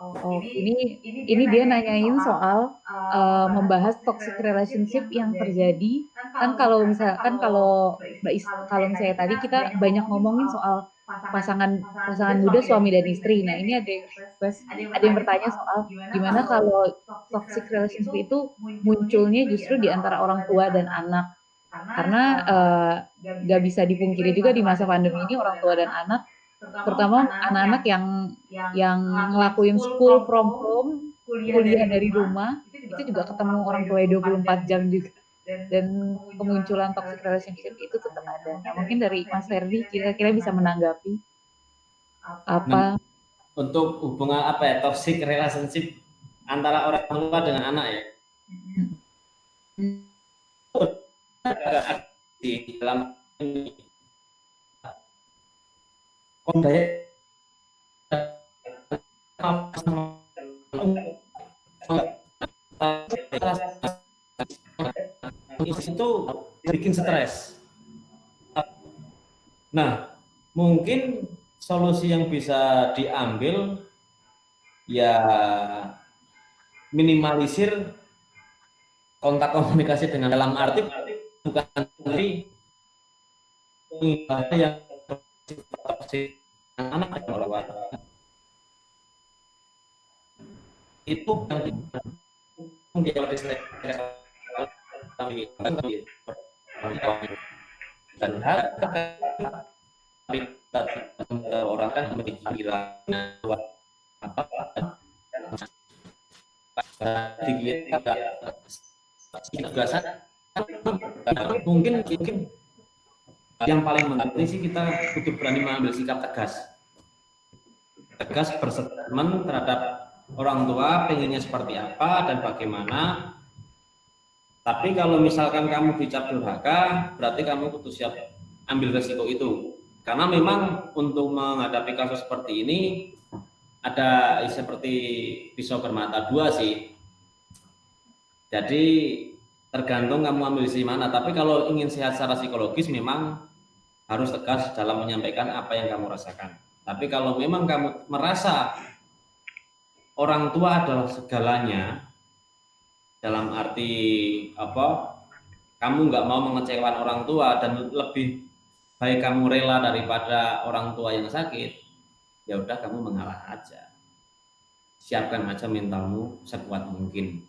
Oh, ini dia nanyain soal membahas toxic relationship yang terjadi. Kan kalau misalkan kalau kalau misalnya tadi kita banyak ngomongin soal pasangan muda suami dan istri. Nah, ini ada yang bertanya soal gimana kalau toxic relationship itu munculnya justru di antara orang tua dan anak. Karena nggak bisa dipungkiri juga di masa pandemi ini orang tua dan anak, terutama anak-anak yang ngelakuin school from home, kuliah dari rumah, itu juga ketemu orang tua 24 jam juga. Dan kemunculan toxic relationship itu tetap ada. Nah, mungkin dari Mas Ferdi kira-kira bisa menanggapi apa? Untuk hubungan apa ya, toxic relationship antara orang tua dengan anak ya. Di dalam ini itu bikin stres. Nah, mungkin solusi yang bisa diambil ya minimalisir kontak komunikasi dengan dalam arti bukan dari yang toksik anak itu yang dan orang kan mengira apa mungkin yang paling penting sih kita butuh berani mengambil sikap tegas berstatement terhadap orang tua pengennya seperti apa dan bagaimana. Tapi kalau misalkan kamu dicap durhaka, berarti kamu kudu siap ambil resiko itu. Karena memang untuk menghadapi kasus seperti ini ada seperti pisau bermata dua sih. Jadi tergantung kamu ambil sisi mana. Tapi kalau ingin sehat secara psikologis memang harus tegas dalam menyampaikan apa yang kamu rasakan. Tapi kalau memang kamu merasa orang tua adalah segalanya, dalam arti apa, kamu nggak mau mengecewakan orang tua dan lebih baik kamu rela daripada orang tua yang sakit, ya udah kamu mengalah aja, siapkan aja mentalmu sekuat mungkin,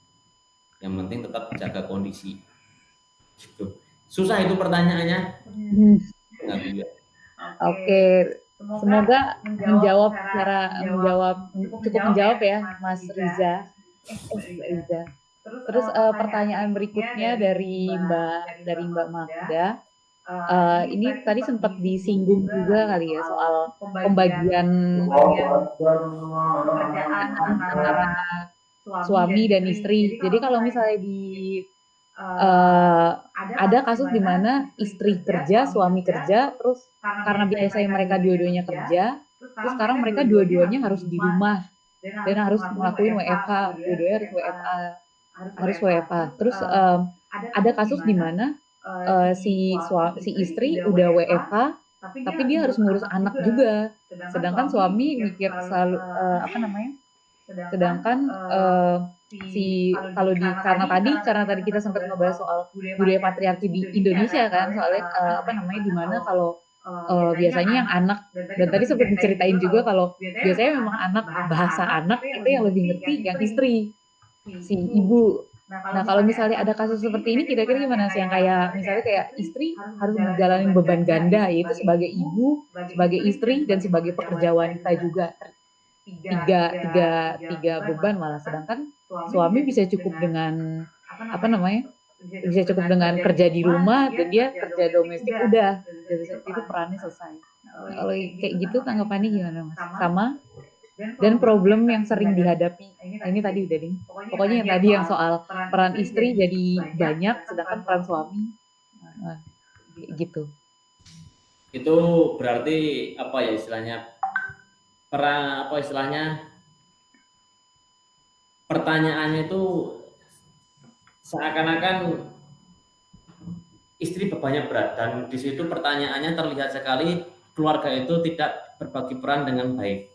yang penting tetap jaga kondisi gitu. Susah itu pertanyaannya. Oke, semoga menjawab cukup menjawab ya Mas Riza. Terus pertanyaan berikutnya dari Mbak Magda. Ini tadi sempat disinggung juga kali ya soal pembagian antara suami dan istri. Jadi kalau misalnya ada kasus di mana istri kerja, suami kerja, terus karena biasanya mereka dua-duanya kerja, terus sekarang mereka dua-duanya harus di rumah dan harus ngelakuin WFH, dua-duanya harus WFH. Terus ada kasus di mana si istri udah WFH, tapi dia harus ngurus anak juga. Sedangkan suami mikir selalu karena tadi kita sempat ngebahas soal budaya patriarki di Indonesia kan, soalnya di mana kalau biasanya yang anak, dan tadi sempat diceritain juga kalau biasanya memang bahasa anak itu yang lebih ngerti yang istri, si ibu. Nah, kalau misalnya ada kasus seperti ini, kira-kira gimana sih, yang kayak misalnya kayak istri harus menjalani beban ganda, yaitu sebagai ibu, sebagai istri, dan sebagai pekerja wanita juga, tiga beban malah. Sedangkan suami bisa cukup dengan kerja di rumah dan dia kerja domestik, udah itu perannya selesai. Kalau kayak gitu tanggapannya gimana Mas? Sama? Dan problem yang sering dihadapi, ini tadi udah nih, pokoknya yang tadi yang soal peran istri jadi banyak, sedangkan peran suami gitu. Itu berarti apa ya istilahnya, pertanyaannya itu seakan-akan istri bebannya berat, dan di situ pertanyaannya terlihat sekali keluarga itu tidak berbagi peran dengan baik.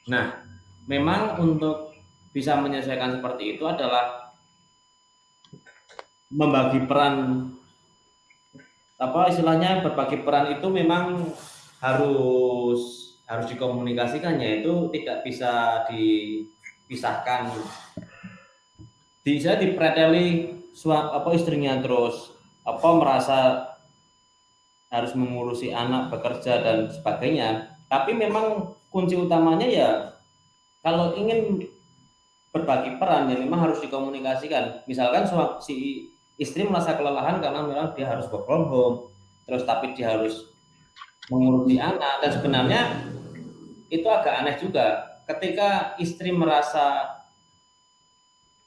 Nah, memang untuk bisa menyelesaikan seperti itu adalah membagi peran, apa istilahnya, berbagi peran itu memang harus dikomunikasikan, yaitu tidak bisa dipisahkan. Bisa dipreteli istrinya terus merasa harus mengurusi anak, bekerja dan sebagainya. Tapi memang kunci utamanya ya kalau ingin berbagi peran ya memang harus dikomunikasikan. Misalkan si istri merasa kelelahan karena memang dia harus work from home, terus tapi dia harus mengurusi anak, dan sebenarnya itu agak aneh juga ketika istri merasa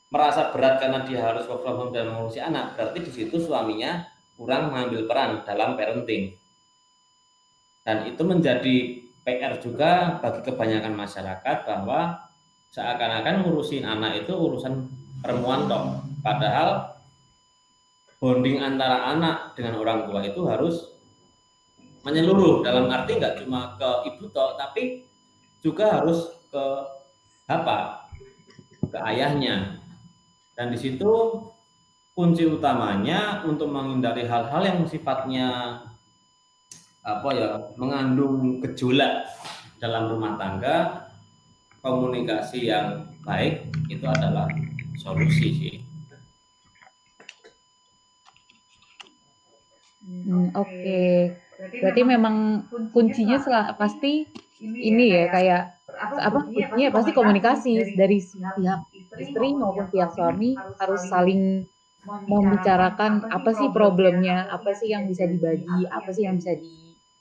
berat karena dia harus work from home dan mengurusi anak, berarti di situ suaminya kurang mengambil peran dalam parenting. Dan itu menjadi PR juga bagi kebanyakan masyarakat bahwa seakan-akan ngurusin anak itu urusan perempuan toh. Padahal bonding antara anak dengan orang tua itu harus menyeluruh, dalam arti nggak cuma ke ibu toh, tapi juga harus ke ayahnya. Dan di situ kunci utamanya untuk menghindari hal-hal yang sifatnya mengandung gejolak dalam rumah tangga, komunikasi yang baik itu adalah solusi sih. Oke. Berarti memang kuncinya pasti ini ya, kayak kuncinya pasti komunikasi dari pihak istri maupun pihak suami harus saling membicarakan apa sih problemnya, apa sih yang bisa dibagi, apa sih yang bisa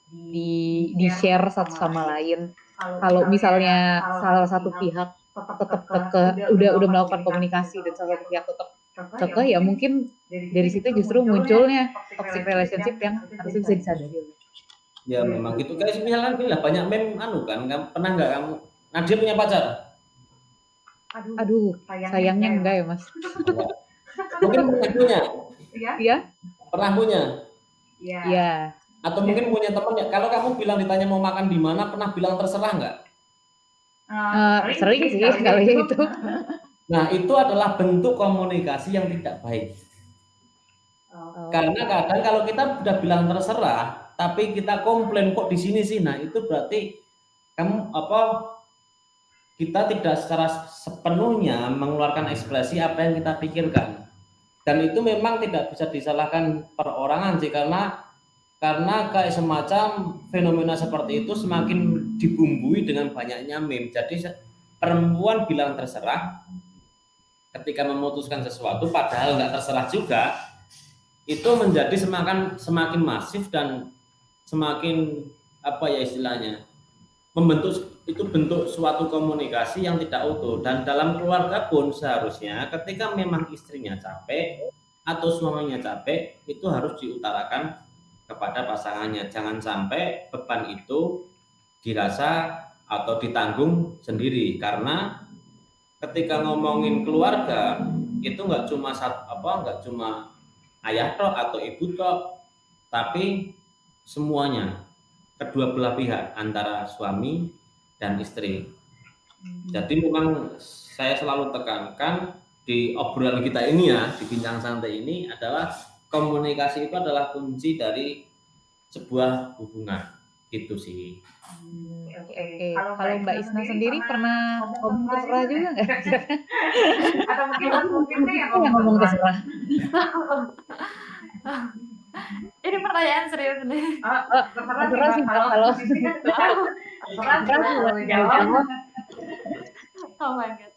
di share satu sama lain. Kalau misalnya salah satu pihak tetap udah melakukan komunikasi dan salah satu pihak tetap kekeh, ya mungkin dari situ justru munculnya toxic relationship yang harusnya bisa disadari. Ya memang gitu guys, misalkan bila banyak meme kan, pernah nggak kamu Nadia punya pacar? Aduh, sayangnya enggak ya Mas. Mungkin punya. Iya? Pernah punya? Iya. Atau mungkin punya teman ya, kalau kamu bilang ditanya mau makan di mana, pernah bilang terserah nggak? Sering sih kalau itu. Nah itu adalah bentuk komunikasi yang tidak baik. Karena kadang kalau kita sudah bilang terserah, tapi kita komplain kok di sini sih, nah itu berarti kita tidak secara sepenuhnya mengeluarkan ekspresi apa yang kita pikirkan. Dan itu memang tidak bisa disalahkan perorangan sih, karena kayak semacam fenomena seperti itu semakin dibumbui dengan banyaknya meme. Jadi perempuan bilang terserah ketika memutuskan sesuatu, padahal nggak terserah juga, itu menjadi semakin masif dan semakin istilahnya membentuk suatu komunikasi yang tidak utuh. Dan dalam keluarga pun seharusnya ketika memang istrinya capek atau suaminya capek, itu harus diutarakan kepada pasangannya. Jangan sampai beban itu dirasa atau ditanggung sendiri, karena ketika ngomongin keluarga itu nggak cuma ayah toh atau ibu toh, tapi semuanya, kedua belah pihak antara suami dan istri. Jadi memang saya selalu tekankan di obrolan kita ini ya, di bincang santai ini, adalah komunikasi itu adalah kunci dari sebuah hubungan, gitu sih. Oke. Kalau Mbak Isna sendiri pernah ngomong terserah juga nggak? Atau mungkin itu yang ngomong terserah. Ini pertanyaan serius nih. Terserah sih kalau jawab. Oh my god.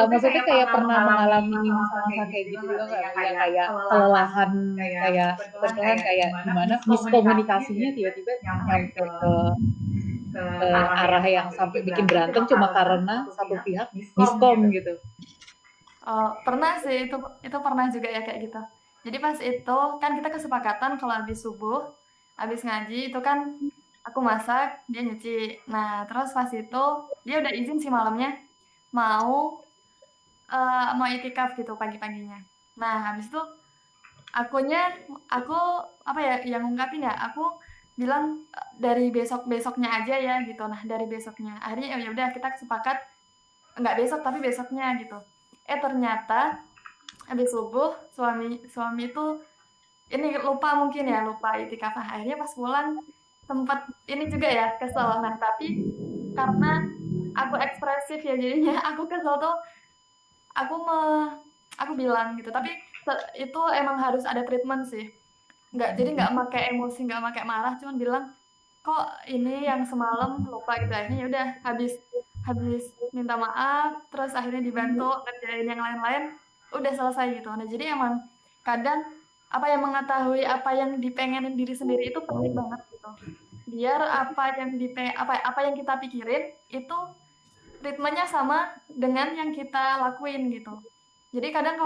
Maksudnya kayak pernah mengalami masa-masa kayak gitu juga nggak? Kayak kelelahan, kayak gimana miskomunikasinya tiba-tiba nyampe ke arah yang sampai bikin berantem cuma karena satu pihak miskom gitu. Pernah sih, itu pernah juga ya kayak gitu. Jadi pas itu kan kita kesepakatan kalau habis subuh, habis ngaji itu kan aku masak, dia nyuci. Nah terus pas itu dia udah izin sih malamnya mau itikaf gitu pagi-paginya. Nah habis itu aku yang ngungkapin ya, aku bilang dari besoknya aja ya gitu. Nah dari besoknya akhirnya ya udah kita sepakat nggak besok tapi besoknya gitu. Ternyata habis subuh suami itu ini lupa itikaf. Akhirnya pas pulang sempat ini juga ya kesel. Nah tapi karena aku ekspresif ya jadinya aku kesel tuh aku aku bilang gitu. Tapi itu emang harus ada treatment sih. Jadi nggak pakai emosi, nggak pakai marah, cuman bilang kok ini yang semalam lupa gitu. Akhirnya ya udah habis minta maaf, terus akhirnya dibantu ngerjain yang lain-lain, udah selesai gitu. Nah jadi emang kadang apa yang mengetahui apa yang dipengenin diri sendiri itu penting banget gitu. Biar apa yang kita pikirin itu ritmenya sama dengan yang kita lakuin gitu. Jadi kadang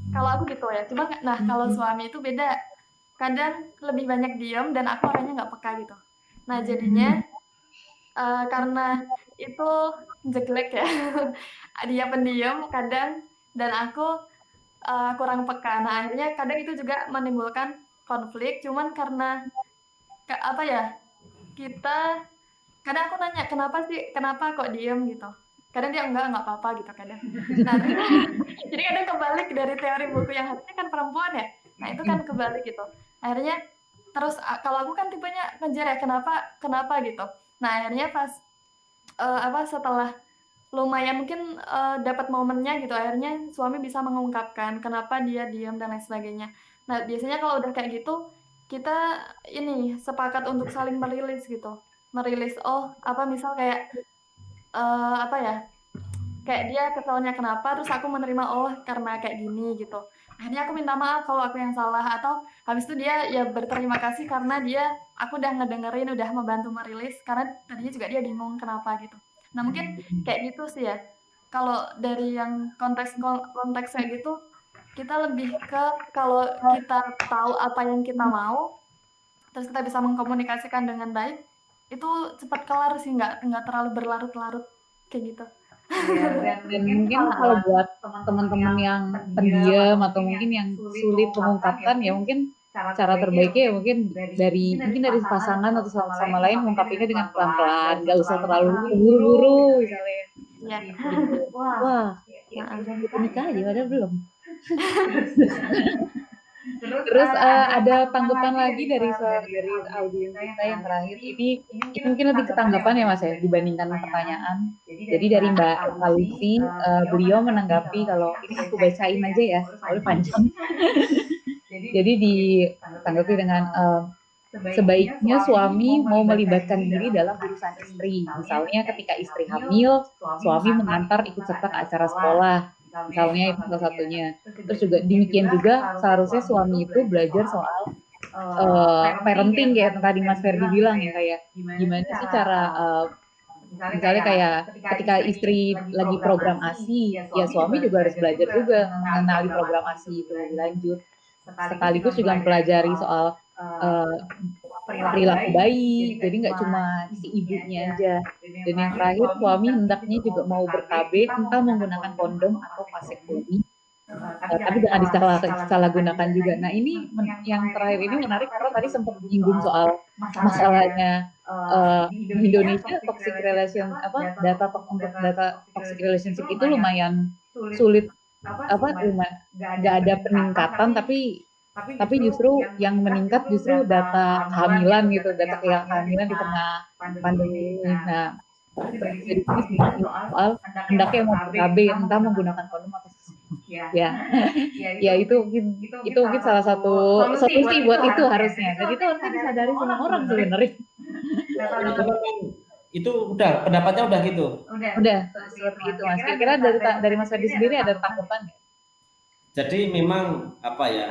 kalau aku gitu ya, cuma nah kalau suami itu beda. Kadang lebih banyak diem dan aku orangnya nggak peka gitu. Nah jadinya karena itu jelek ya, dia pendiam kadang dan aku kurang peka. Nah akhirnya kadang itu juga menimbulkan konflik. Cuman karena apa ya, kita kadang aku nanya kenapa kok diem gitu. Kadang dia nggak apa-apa gitu kadang. Nah jadi kadang kebalik dari teori buku yang harusnya kan perempuan ya. Nah itu kan kebalik gitu. Akhirnya terus kalau aku kan tipenya ngejar ya kenapa gitu. Nah akhirnya pas setelah lumayan mungkin dapat momennya gitu, akhirnya suami bisa mengungkapkan kenapa dia diam dan lain sebagainya. Nah biasanya kalau udah kayak gitu kita ini sepakat untuk saling merilis gitu, misal kayak apa ya, kayak dia keselnya kenapa, terus aku menerima karena kayak gini gitu. Akhirnya aku minta maaf kalau aku yang salah, atau habis itu dia ya berterima kasih karena aku udah ngedengerin, udah membantu merilis karena tadinya juga dia bingung kenapa gitu. Nah mungkin kayak gitu sih ya. Kalau dari yang konteksnya gitu, kita lebih ke kalau kita tahu apa yang kita mau, terus kita bisa mengkomunikasikan dengan baik, itu cepat kelar sih, nggak terlalu berlarut-larut kayak gitu. Dan mungkin kalau buat teman-teman yang pendiam atau mungkin yang sulit mengungkapkan ya mungkin cara terbaiknya ya mungkin dari pasangan atau sama lain mengungkapinnya dengan pelan-pelan, nggak usah terlalu buru-buru misalnya. Ya. Wah, kita nikah aja padahal belum. Terus ada tanggapan lagi dari audiens kita yang terakhir. Ini mungkin lebih ke tanggapan ya Mas ya dibandingkan pertanyaan. Jadi dari Mbak Lucy, beliau menanggapi kalau ini aku bacain aja ya, soalnya panjang. Jadi ditanggapi dengan sebaiknya suami mau melibatkan diri dalam urusan istri. Misalnya ketika istri hamil, suami mengantar ikut serta ke acara sekolah. Misalnya itu salah satunya. Terus juga demikian juga seharusnya suami itu belajar soal parenting kayak tadi Mas Ferdi bilang ya, kayak gimana sih cara misalnya kayak ketika istri lagi program ASI, ya suami juga harus belajar juga mengenali program ASI itu lebih lanjut. Sekaligus juga mempelajari soal perilaku bayi, jadi nggak cuma si ibunya aja. Dan yang terakhir, suami hendaknya juga mau ber-KB entah menggunakan kondom atau vasektomi, tapi jangan disalahgunakan juga. Nah ini yang terakhir ini menarik karena tadi sempat menyinggung soal masalahnya di Indonesia toxic relation data toxic relationship itu lumayan sulit, nggak ada peningkatan, tapi justru yang meningkat justru data kehamilan gitu, data kehamilan di tengah pandemi ini. Nah, jadi ini soal hendaknya mau PKB entah menggunakan kondom atau ya itu mungkin salah satu solusi buat itu harusnya. Dan itu harusnya disadari semua orang sebenarnya. Itu udah pendapatnya udah gitu. Udah seperti itu Mas. Kira-kira dari Mas Ferdi sendiri ada tanggapan nggak? Jadi memang apa ya?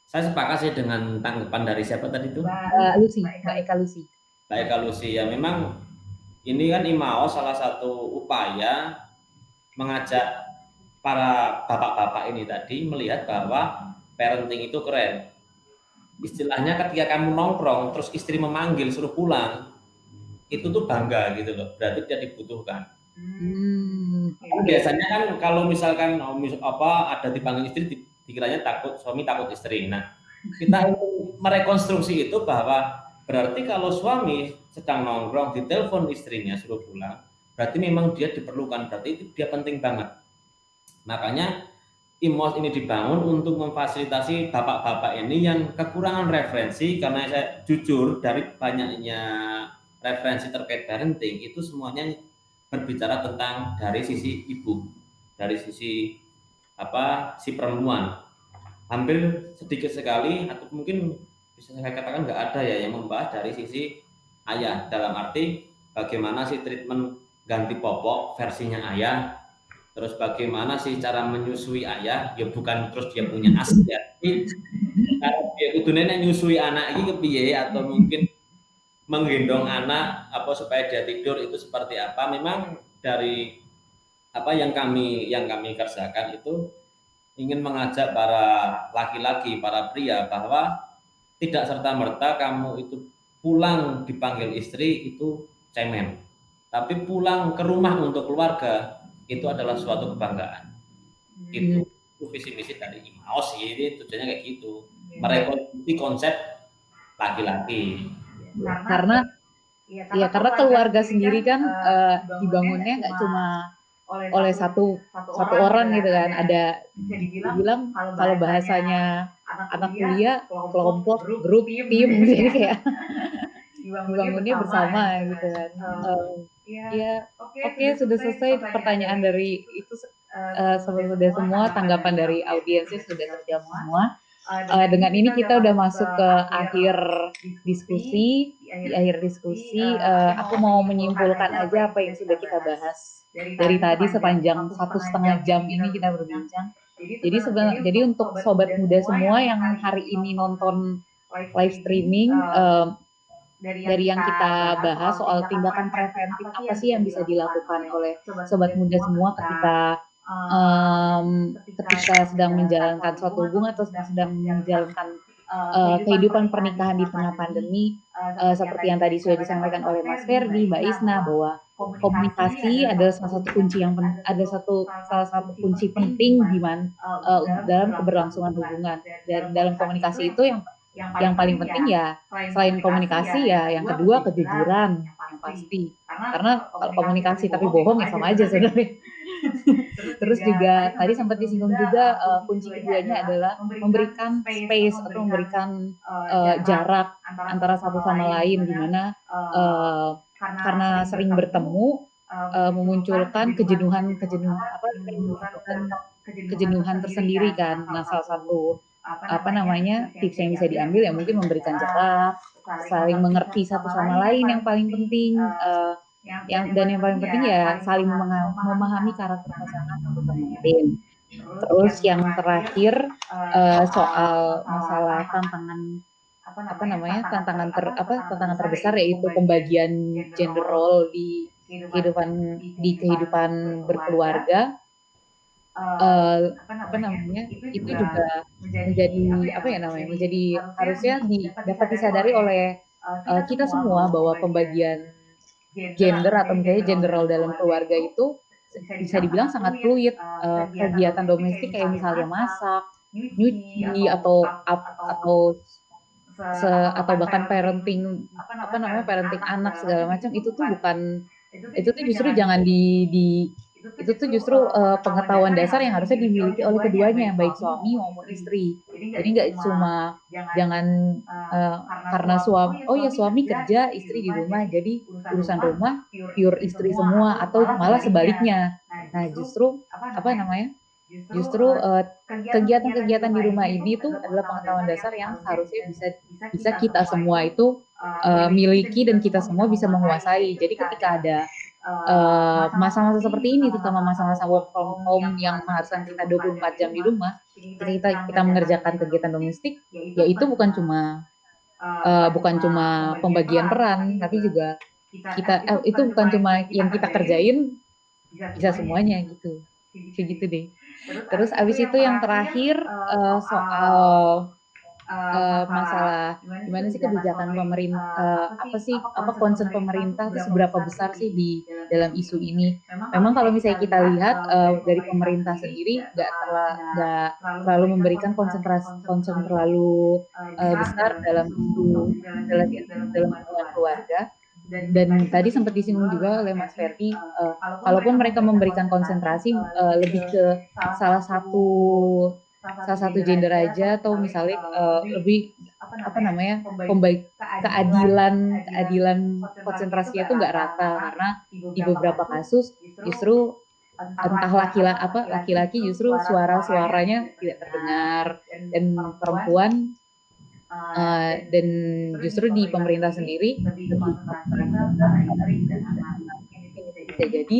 Saya sepakat sih dengan tanggapan dari siapa tadi itu? Mbak Eka Lucy. Mbak Eka Lucy ya, memang ini kan IMAO salah satu upaya mengajak para bapak-bapak ini tadi melihat bahwa parenting itu keren. Istilahnya ketika kamu nongkrong terus istri memanggil suruh pulang, itu tuh bangga gitu loh, berarti dia dibutuhkan. Biasanya kan kalau misalkan ada dipanggil istri dikiranya suami takut istri. Nah, kita merekonstruksi itu bahwa berarti kalau suami sedang nongkrong ditelepon istrinya suruh pulang, berarti memang dia diperlukan, berarti itu dia penting banget. Makanya IMOS ini dibangun untuk memfasilitasi bapak-bapak ini yang kekurangan referensi, karena saya jujur dari banyaknya referensi terkait parenting itu semuanya berbicara tentang dari sisi ibu, dari sisi si perempuan. Hampir sedikit sekali atau mungkin bisa saya katakan nggak ada ya yang membahas dari sisi ayah, dalam arti bagaimana sih treatment ganti popok versinya ayah, terus bagaimana sih cara menyusui ayah, ya bukan terus dia punya as ya, kalau dia itu nenek nyusui anak ini kepiye, atau mungkin menggendong anak supaya dia tidur itu seperti apa. Memang dari yang kami kerjakan itu ingin mengajak para laki-laki, para pria, bahwa tidak serta-merta kamu itu pulang dipanggil istri itu cemen, tapi pulang ke rumah untuk keluarga itu adalah suatu kebanggaan. Itu visi misi dari IMAOS, jadi tujuannya kayak gitu, merevolusi konsep laki-laki. Karena keluarga sendiri kan dibangunnya nggak cuma oleh satu orang gitu kan. Ada dibilang kalau bahasanya anak kuliah kelompok, grup, tim, jadi kayak dibangunnya bersama gitu kan. Oke, sudah selesai pertanyaan dari itu, sudah semua tanggapan dari audiensnya sudah terjawab semua. Dengan ini kita udah masuk ke akhir diskusi. Di akhir diskusi, aku mau menyimpulkan aja apa yang sudah kita bahas dari tadi sepanjang 1,5 jam ini kita berbincang. Jadi untuk sobat muda semua yang hari ini nonton live streaming, dari yang kita bahas soal tindakan preventif apa sih yang bisa dilakukan oleh sobat muda semua ketika sedang menjalankan suatu hubungan atau sedang menjalankan kehidupan pernikahan di tengah pandemi, seperti yang tadi sudah disampaikan oleh Mas Ferdi, Mbak Isna, bahwa komunikasi adalah salah satu kunci penting dalam keberlangsungan hubungan. Dan dalam komunikasi itu yang paling penting ya selain komunikasi ya yang kedua kejujuran yang pasti, karena kalau komunikasi tapi bohong ya sama aja sebenarnya. Terus juga tadi sempat disinggung juga kunci keduanya adalah memberikan space atau memberikan jarak antara satu sama lain, dimana karena sering bertemu memunculkan kejenuhan tersendiri kan. Nah, salah satu tips yang bisa diambil ya mungkin memberikan jarak, saling mengerti satu sama lain yang paling penting, yang paling penting ya saling memahami karakter pasangan satu sama lain. Terus yang terakhir soal masalah tantangan terbesar yaitu pembagian gender role di kehidupan berkeluarga. Itu juga menjadi harusnya dapat disadari oleh kita semua bahwa pembagian gender atau misalnya gender role dalam keluarga itu bisa dibilang sangat fluid. Kegiatan domestik kayak misalnya masak, nyuci atau bahkan parenting anak segala macam itu tuh justru jangan pengetahuan dasar yang harusnya dimiliki oleh keduanya, baik suami maupun istri. Jadi nggak cuma karena suami kerja, istri di rumah, jadi urusan rumah pure istri semua, atau malah sebaliknya. Nah, justru kegiatan-kegiatan di rumah ini tuh adalah pengetahuan dasar yang seharusnya bisa kita semua itu miliki dan kita semua bisa menguasai. Jadi ketika ada masa-masa seperti ini, terutama masa-masa work from home yang mengharuskan kita 24 jam di rumah, kita mengerjakan kegiatan domestik, ya itu bukan cuma pembagian peran, tapi juga itu bukan cuma yang kita kerjain, bisa semuanya gitu. Kayak gitu deh. Terus abis itu yang terakhir soal masalah gimana sih kebijakan pemerintah, concern pemerintah itu seberapa besar sih di dalam isu ini. Memang kalau misalnya kita lihat dari pemerintah sendiri nggak terlalu memberikan concern terlalu besar dalam hubungan keluarga. Dan tadi sempat disinggung juga oleh Mas Ferdi, kalaupun mereka memberikan konsentrasi lebih ke salah satu gender aja, atau misalnya lebih keadilan konsentrasinya itu nggak rata, karena di beberapa kasus justru entah laki-laki justru suaranya tidak terdengar, dan perempuan dan justru di pemerintah sendiri bisa jadi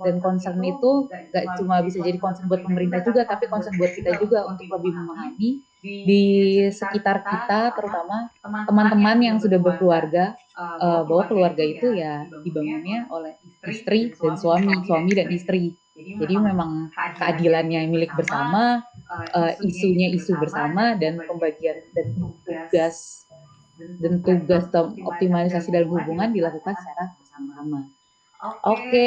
dan concern itu gak cuma bisa jadi concern buat pemerintah juga, tapi concern buat kita juga untuk lebih memahami di sekitar kita, terutama teman-teman yang sudah berkeluarga, bahwa keluarga itu ya dibangunnya oleh istri dan suami dan istri. Jadi memang keadilannya milik bersama, isunya isu bersama, dan pembagian dan tugas optimalisasi dalam hubungan dilakukan secara bersama-sama. Oke.